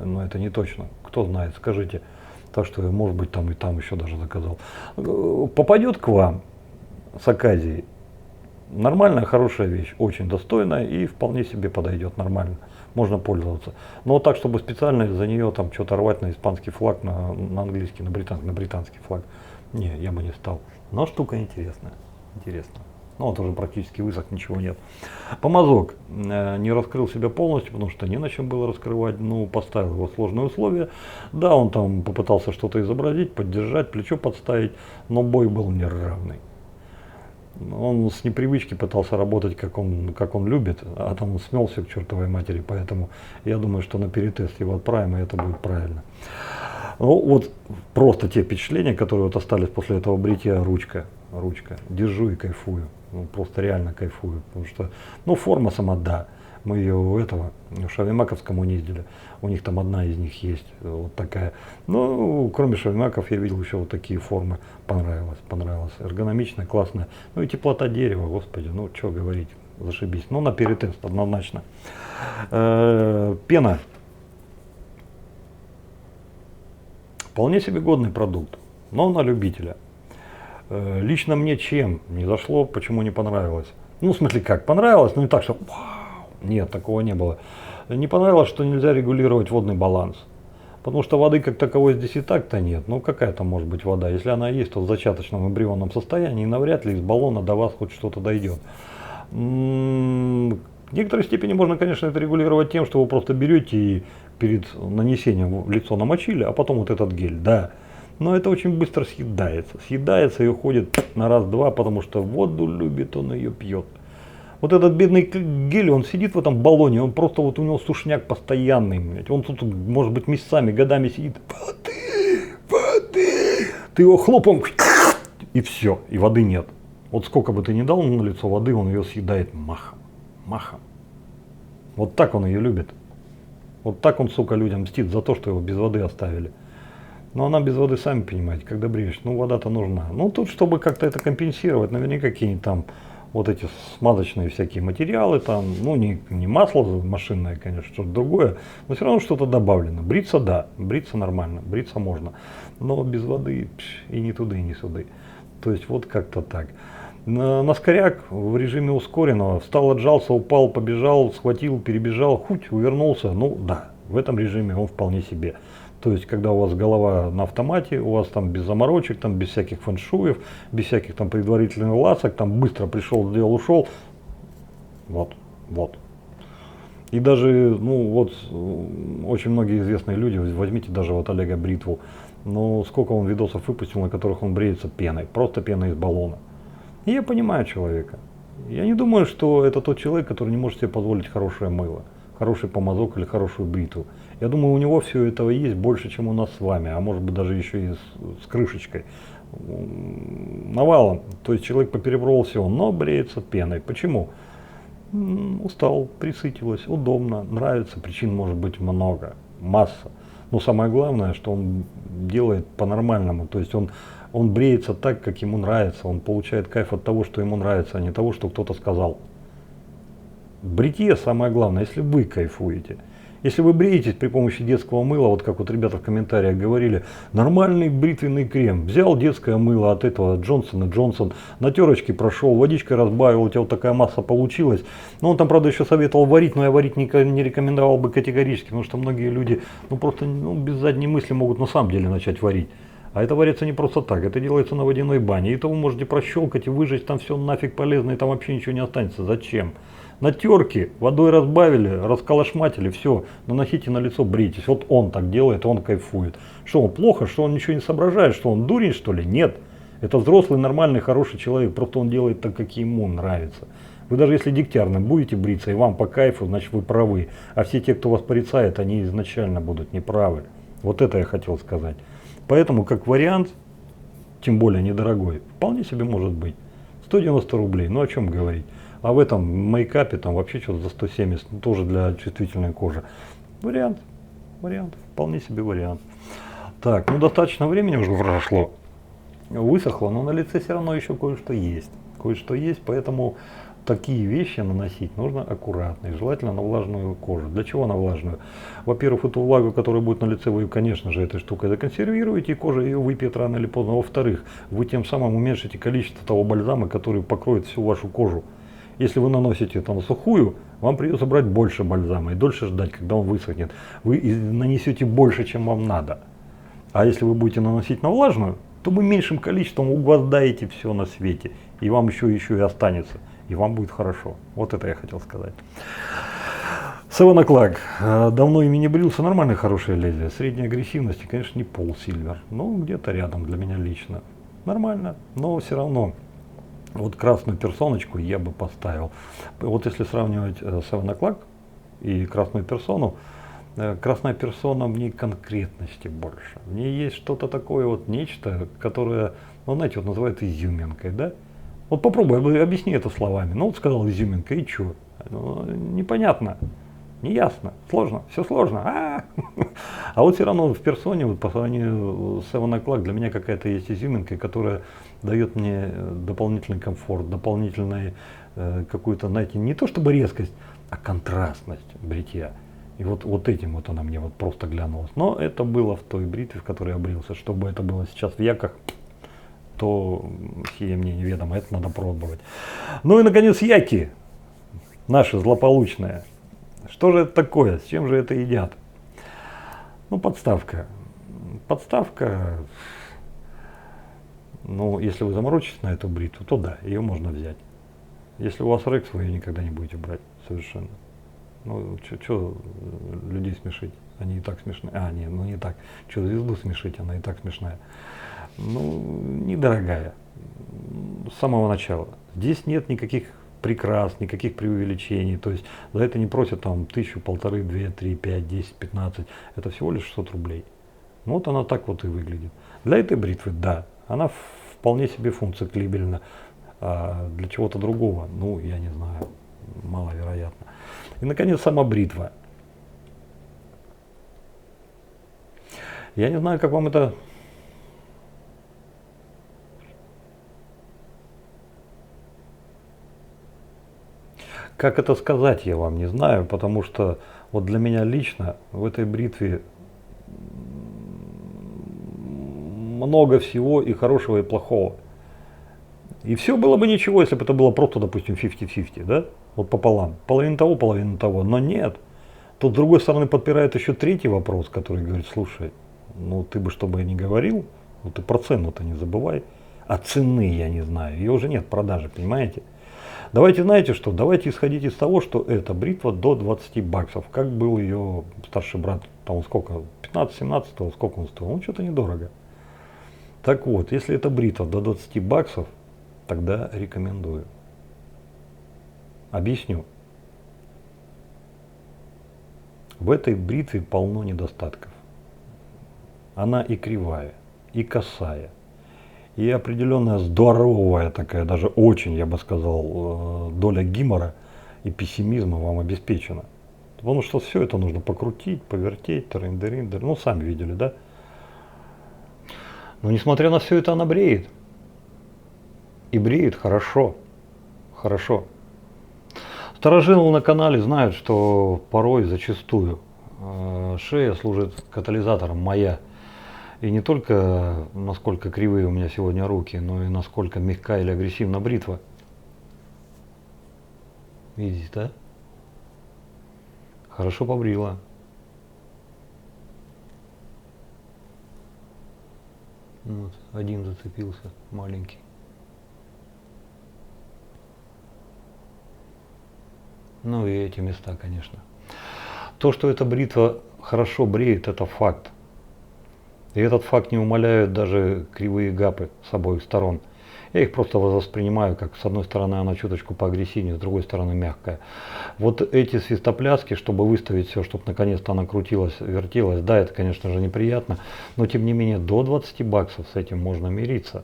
но это не точно. Кто знает, скажите. Так что, может быть, там и там еще даже заказал. Попадет к вам с оказией. Нормальная, хорошая вещь, очень достойная и вполне себе подойдет нормально. Можно пользоваться. Но так, чтобы специально за нее там что-то рвать на испанский флаг, на английский, на британский флаг. Не, я бы не стал. Но штука интересная. Интересная. Ну вот уже практически высох, ничего нет. Помазок не раскрыл себя полностью, потому что не на чем было раскрывать. Ну, поставил его в сложные условия. Да, он там попытался что-то изобразить, поддержать, плечо подставить, но бой был неравный. Он с непривычки пытался работать, как он любит, а там смел все к чертовой матери. Поэтому я думаю, что на перетест его отправим, и это будет правильно. Ну, вот просто те впечатления, которые вот остались после этого бритья, ручка. Держу и кайфую. Ну, просто реально кайфую. Потому что, ну, форма сама, да. Мы ее у этого, в Шавимаковском ездили. У них там одна из них есть, вот такая. Ну, кроме Шавимаков я видел еще вот такие формы. Понравилось. Эргономичная, классная. Ну и теплота дерева, господи, ну что говорить, зашибись. Ну на перетест однозначно. Пена. Вполне себе годный продукт, но на любителя. Лично мне чем не зашло, почему не понравилось? Ну, в смысле как, понравилось, но не так, что вау, нет, такого не было. Не понравилось, что нельзя регулировать водный баланс. Потому что воды как таковой здесь и так-то нет. Ну, какая там может быть вода? Если она есть, то в зачаточном эмбрионном состоянии, навряд ли из баллона до вас хоть что-то дойдет. В некоторой степени можно, конечно, это регулировать тем, что вы просто берете и перед нанесением в лицо намочили, а потом вот этот гель, да. Но это очень быстро съедается. Съедается и уходит на раз-два, потому что воду любит, он ее пьет. Вот этот бедный гель, он сидит в этом баллоне, он просто вот у него сушняк постоянный. Он тут, может быть, месяцами, годами сидит. Воды. Ты его хлопом, и все, и воды нет. Вот сколько бы ты ни дал на лицо воды, он ее съедает махом. Вот так он ее любит. Вот так он, сука, людям мстит за то, что его без воды оставили. Но она без воды, сами понимаете, когда бреешь, ну вода-то нужна. Ну тут, чтобы как-то это компенсировать, наверняка какие-нибудь там вот эти смазочные всякие материалы, там, ну не масло машинное, конечно, что-то другое, но все равно что-то добавлено. Бриться, да, бриться нормально, бриться можно, но без воды и ни туды, и ни сюды. То есть вот как-то так. На скоряк в режиме ускоренного встал, отжался, упал, побежал, схватил, перебежал, хоть увернулся, ну да, в этом режиме он вполне себе. То есть, когда у вас голова на автомате, у вас там без заморочек, там без всяких фэншуев, без всяких там предварительных ласок, там быстро пришел, сделал, ушел. Вот. И даже, ну вот, очень многие известные люди, возьмите даже вот Олега Бритву, ну сколько он видосов выпустил, на которых он бреется пеной, просто пеной из баллона. И я понимаю человека. Я не думаю, что это тот человек, который не может себе позволить хорошее мыло, хороший помазок или хорошую бритву. Я думаю, у него все этого есть больше, чем у нас с вами, а может быть даже еще и с крышечкой. Навалом. То есть человек поперепробовал все, но бреется пеной. Почему? Устал, присытилось, удобно, нравится, причин может быть много, масса. Но самое главное, что он делает по-нормальному, то есть он бреется так, как ему нравится, он получает кайф от того, что ему нравится, а не того, что кто-то сказал. Бритье самое главное, если вы кайфуете. Если вы бреетесь при помощи детского мыла, вот как вот ребята в комментариях говорили, нормальный бритвенный крем, взял детское мыло от этого Джонсон & Джонсон, на терочке прошел, водичкой разбавил, у тебя вот такая масса получилась. Но он там, правда, еще советовал варить, но я варить не рекомендовал бы категорически, потому что многие люди, ну просто без задней мысли могут на самом деле начать варить. А это варится не просто так, это делается на водяной бане. И то вы можете прощелкать и выжечь, там все нафиг полезно, и там вообще ничего не останется. Зачем? На терке водой разбавили, расколошматили, все, наносите на лицо, брейтесь. Вот он так делает, он кайфует. Что, он плохо, что он ничего не соображает, что он дурень, что ли? Нет. Это взрослый, нормальный, хороший человек, просто он делает так, как ему нравится. Вы даже если дегтярным будете бриться и вам по кайфу, значит вы правы. А все те, кто вас порицает, они изначально будут неправы. Вот это я хотел сказать. Поэтому как вариант, тем более недорогой, вполне себе может быть. 190 рублей, ну о чем говорить. А в этом мейкапе там вообще что-то за 170, ну, тоже для чувствительной кожи. Вариант, вполне себе вариант. Так, ну достаточно времени уже прошло, высохло, но на лице все равно еще кое-что есть. Кое-что есть, поэтому такие вещи наносить нужно аккуратно и желательно на влажную кожу. Для чего на влажную? Во-первых, эту влагу, которая будет на лице, вы, конечно же, этой штукой законсервируете, и кожа ее выпьет рано или поздно. Во-вторых, вы тем самым уменьшите количество того бальзама, который покроет всю вашу кожу. Если вы наносите это на сухую, вам придется брать больше бальзама и дольше ждать, когда он высохнет. Вы нанесете больше, чем вам надо. А если вы будете наносить на влажную, то вы меньшим количеством угвоздаете все на свете. И вам еще и останется. И вам будет хорошо. Вот это я хотел сказать. Savannah Clark. Давно ими не брился. Нормальное, хорошее лезвие. Средней агрессивности, конечно, не Paul Silver. Но где-то рядом для меня лично. Нормально, но все равно. Вот красную персоночку я бы поставил. Вот если сравнивать Savannah Clark и красную персону, красная персона в ней конкретности больше. В ней есть что-то такое, вот нечто, которое, ну знаете, вот называют изюминкой, да? Вот попробуй, объясни это словами. Ну вот сказал изюминка, и что? Ну, непонятно, неясно, сложно, все сложно. А вот все равно в персоне, вот по сравнению с Seven O'Clock, для меня какая-то есть изюминка, которая дает мне дополнительный комфорт, дополнительную какую-то, знаете, не то чтобы резкость, а контрастность бритья. И вот этим вот она мне вот просто глянулась. Но это было в той бритве, в которой я брился. Чтобы это было сейчас в яках, то сие мне неведомо, это надо пробовать. Ну и, наконец, яки наши злополучные. Что же это такое? С чем же это едят? Ну, подставка. Подставка, ну, если вы заморочитесь на эту бритву, то да, ее можно взять. Если у вас рекс, вы ее никогда не будете брать совершенно. Ну, что людей смешить? Они и так смешные. Не, ну не так. Что звезду смешить, она и так смешная. Ну, недорогая. С самого начала. Здесь нет никаких прикрас, никаких преувеличений. То есть за это не просят там 1000, 1500, 2, 3, 5, 10, 15. Это всего лишь 600 рублей. Ну, вот она так вот и выглядит. Для этой бритвы, да, она вполне себе функциональна. А для чего-то другого, ну, я не знаю, маловероятно. И, наконец, сама бритва. Я не знаю, как вам это... Как это сказать, я вам не знаю, потому что вот для меня лично в этой бритве много всего и хорошего, и плохого. И все было бы ничего, если бы это было просто, допустим, 50-50, да? Вот пополам. Половина того, половина того. Но нет. Тут, с другой стороны, подпирает еще третий вопрос, который говорит, слушай, ну ты бы что бы ни говорил, ну ты про цену-то не забывай. А цены я не знаю, ее уже нет в продаже, понимаете? Давайте, знаете что, давайте исходить из того, что эта бритва до 20 баксов. Как был ее старший брат, там сколько, 15-17, сколько он стоил? Ну что-то недорого. Так вот, если эта бритва до 20 баксов, тогда рекомендую. Объясню. В этой бритве полно недостатков. Она и кривая, и косая, и определенная здоровая такая, даже очень, я бы сказал, доля гимора и пессимизма вам обеспечена. Потому что все это нужно покрутить, повертеть, трендер, ну сами видели, да? Но несмотря на все это, она бреет. И бреет хорошо. Хорошо. Старожилы на канале знают, что порой, зачастую, шея служит катализатором моя. И не только насколько кривые у меня сегодня руки, но и насколько мягка или агрессивна бритва. Видите, да? Хорошо побрила. Вот, один зацепился, маленький. Ну и эти места, конечно. То, что эта бритва хорошо бреет, это факт. И этот факт не умаляют даже кривые гапы с обоих сторон. Я их просто воспринимаю, как с одной стороны она чуточку поагрессивнее, с другой стороны мягкая. Вот эти свистопляски, чтобы выставить все, чтобы наконец-то она крутилась, вертелась, да, это, конечно же, неприятно, но тем не менее до 20 баксов с этим можно мириться.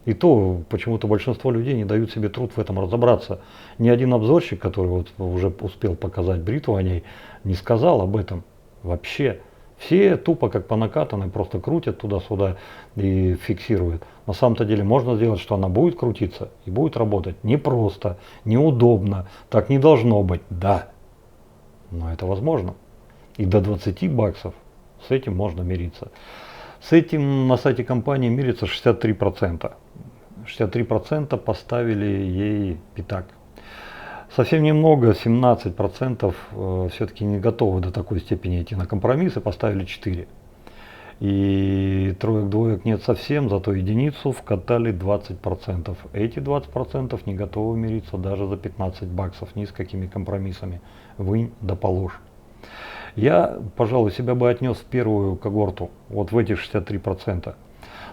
И то почему-то большинство людей не дают себе труд в этом разобраться. Ни один обзорщик, который вот уже успел показать бритву о ней, не сказал об этом вообще. Все тупо как по накатанной просто крутят туда-сюда и фиксируют. На самом-то деле можно сделать, что она будет крутиться и будет работать непросто, неудобно, так не должно быть, да. Но это возможно. И до 20 баксов с этим можно мириться. С этим на сайте компании мирится 63%. 63% поставили ей пятак. Совсем немного, 17% все-таки не готовы до такой степени идти на компромиссы, поставили 4. И троек-двоек нет совсем, зато единицу вкатали 20%. Эти 20% не готовы мириться даже за 15 баксов, ни с какими компромиссами. Вынь да положь. Я, пожалуй, себя бы отнес в первую когорту, вот в эти 63%.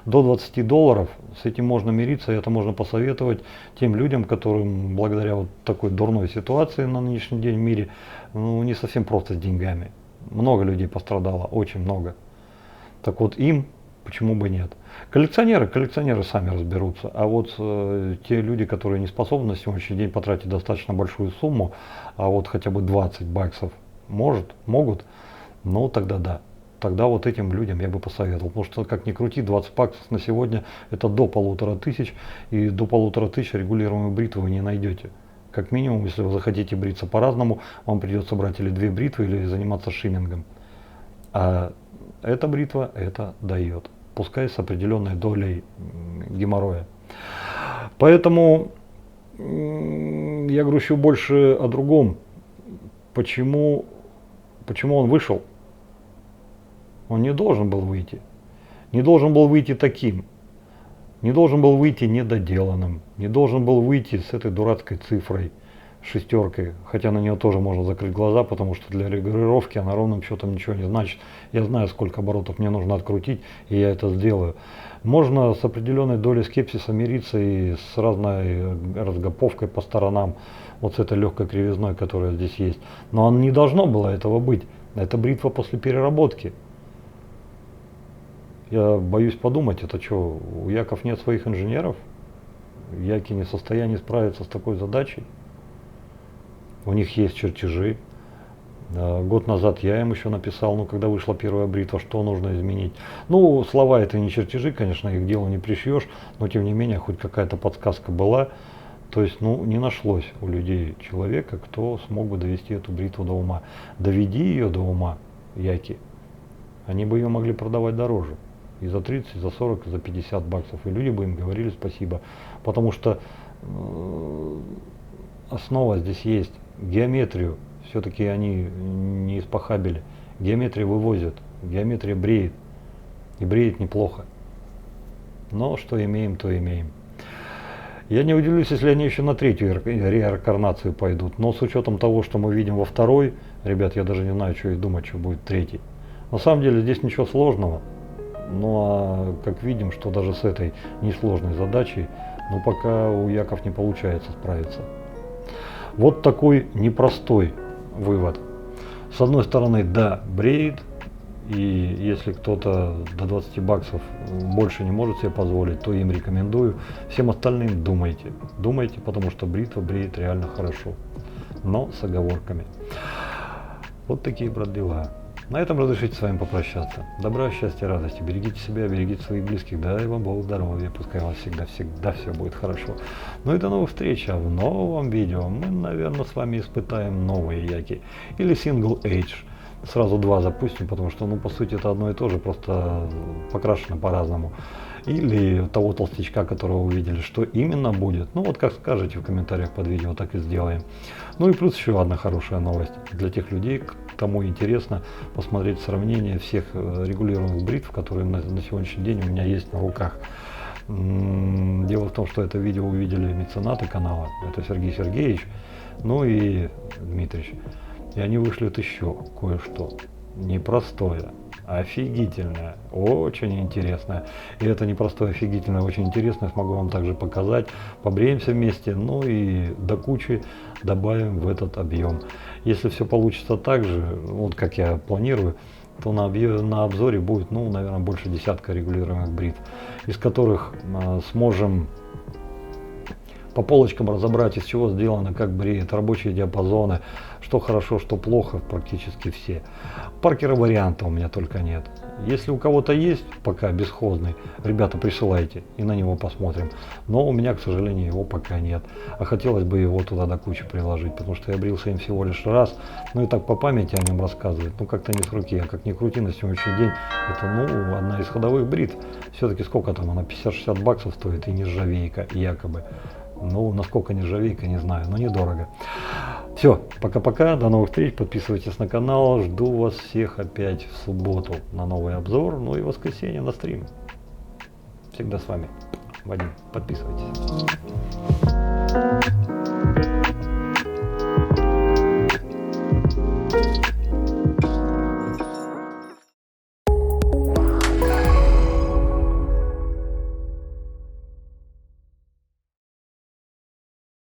До $20 с этим можно мириться, и это можно посоветовать тем людям, которым благодаря вот такой дурной ситуации на нынешний день в мире, ну, не совсем просто с деньгами. Много людей пострадало, очень много. Так вот им почему бы нет. Коллекционеры сами разберутся, а вот те люди, которые не способны на сегодняшний день потратить достаточно большую сумму, а вот хотя бы 20 баксов могут, ну тогда да. Тогда вот этим людям я бы посоветовал, потому что, как ни крути, 20 баксов на сегодня это до 1500, и до 1500 регулируемую бритву вы не найдете. Как минимум, если вы захотите бриться по-разному, вам придется брать или 2 бритвы, или заниматься шиммингом. А эта бритва это дает, пускай с определенной долей геморроя. Поэтому я грущу больше о другом. Почему он вышел? Он не должен был выйти. Не должен был выйти таким. Не должен был выйти недоделанным. Не должен был выйти с этой дурацкой цифрой, шестеркой. Хотя на нее тоже можно закрыть глаза, потому что для регулировки она ровным счетом ничего не значит. Я знаю, сколько оборотов мне нужно открутить, и я это сделаю. Можно с определенной долей скепсиса мириться и с разной разгоповкой по сторонам, вот с этой легкой кривизной, которая здесь есть. Но не должно было этого быть. Это бритва после переработки. Я боюсь подумать, это что, у Яков нет своих инженеров? Яки не в состоянии справиться с такой задачей? У них есть чертежи. Год назад я им еще написал, ну когда вышла первая бритва, что нужно изменить. Ну, слова это не чертежи, конечно, их делу не пришьешь, но тем не менее хоть какая-то подсказка была. То есть, ну, не нашлось у людей человека, кто смог бы довести эту бритву до ума. Доведи ее до ума, Яки, они бы ее могли продавать дороже. И за 30, и за 40, и за 50 баксов. И люди бы им говорили спасибо. Потому что основа здесь есть. Геометрию все-таки они не испохабили. Геометрия вывозят. Геометрия бреет. И бреет неплохо. Но что имеем, то имеем. Я не удивлюсь, если они еще на третью реинкарнацию пойдут. Но с учетом того, что мы видим во второй, ребят, я даже не знаю, что и думать, что будет третий. На самом деле здесь ничего сложного. Ну а как видим, что даже с этой несложной задачей, ну пока у Яков не получается справиться. Вот такой непростой вывод. С одной стороны, да, бреет, и если кто-то до 20 баксов больше не может себе позволить, то им рекомендую. Всем остальным думайте. Думайте, потому что бритва бреет реально хорошо, но с оговорками. Вот такие, брат, дела. На этом разрешите с вами попрощаться. Добра, счастья, радости. Берегите себя, берегите своих близких. Дай вам Бог здоровья. Пускай у вас всегда все будет хорошо. Ну и до новых встреч. А в новом видео мы, наверное, с вами испытаем новые Яки. Или Single Age. Сразу два запустим, потому что, ну, по сути, это одно и то же, просто покрашено по-разному. Или того толстячка, которого вы видели, что именно будет. Ну, вот как скажете в комментариях под видео, так и сделаем. Ну и плюс еще одна хорошая новость для тех людей, кому интересно посмотреть сравнение всех регулируемых бритв, которые на сегодняшний день у меня есть на руках. Дело в том, что это видео увидели меценаты канала, это Сергей Сергеевич, ну и Дмитрич. И они вышлют еще кое-что непростое, офигительное, очень интересное. И это непростое, офигительное, очень интересное смогу вам также показать. Побреемся вместе, ну и до кучи добавим в этот объем. Если все получится так же, вот как я планирую, то на обзоре будет, ну, наверное, больше десятка регулируемых бритв, из которых сможем по полочкам разобрать, из чего сделано, как бреет, рабочие диапазоны, что хорошо, что плохо, практически все. Паркера варианта у меня только нет. Если у кого-то есть пока бесхозный, ребята, присылайте, и на него посмотрим. Но у меня, к сожалению, его пока нет. А хотелось бы его туда до кучи приложить, потому что я брился им всего лишь раз. Ну и так по памяти о нем рассказывать, ну как-то не с руки. А как ни крути, на сегодняшний день это, ну, одна из ходовых бритв. Все-таки сколько там она, 50-60 баксов стоит, и нержавейка, якобы. Ну, насколько нержавейка, не знаю, но недорого. Все, пока-пока, до новых встреч, подписывайтесь на канал, жду вас всех опять в субботу на новый обзор, ну и в воскресенье на стрим. Всегда с вами Вадим, подписывайтесь.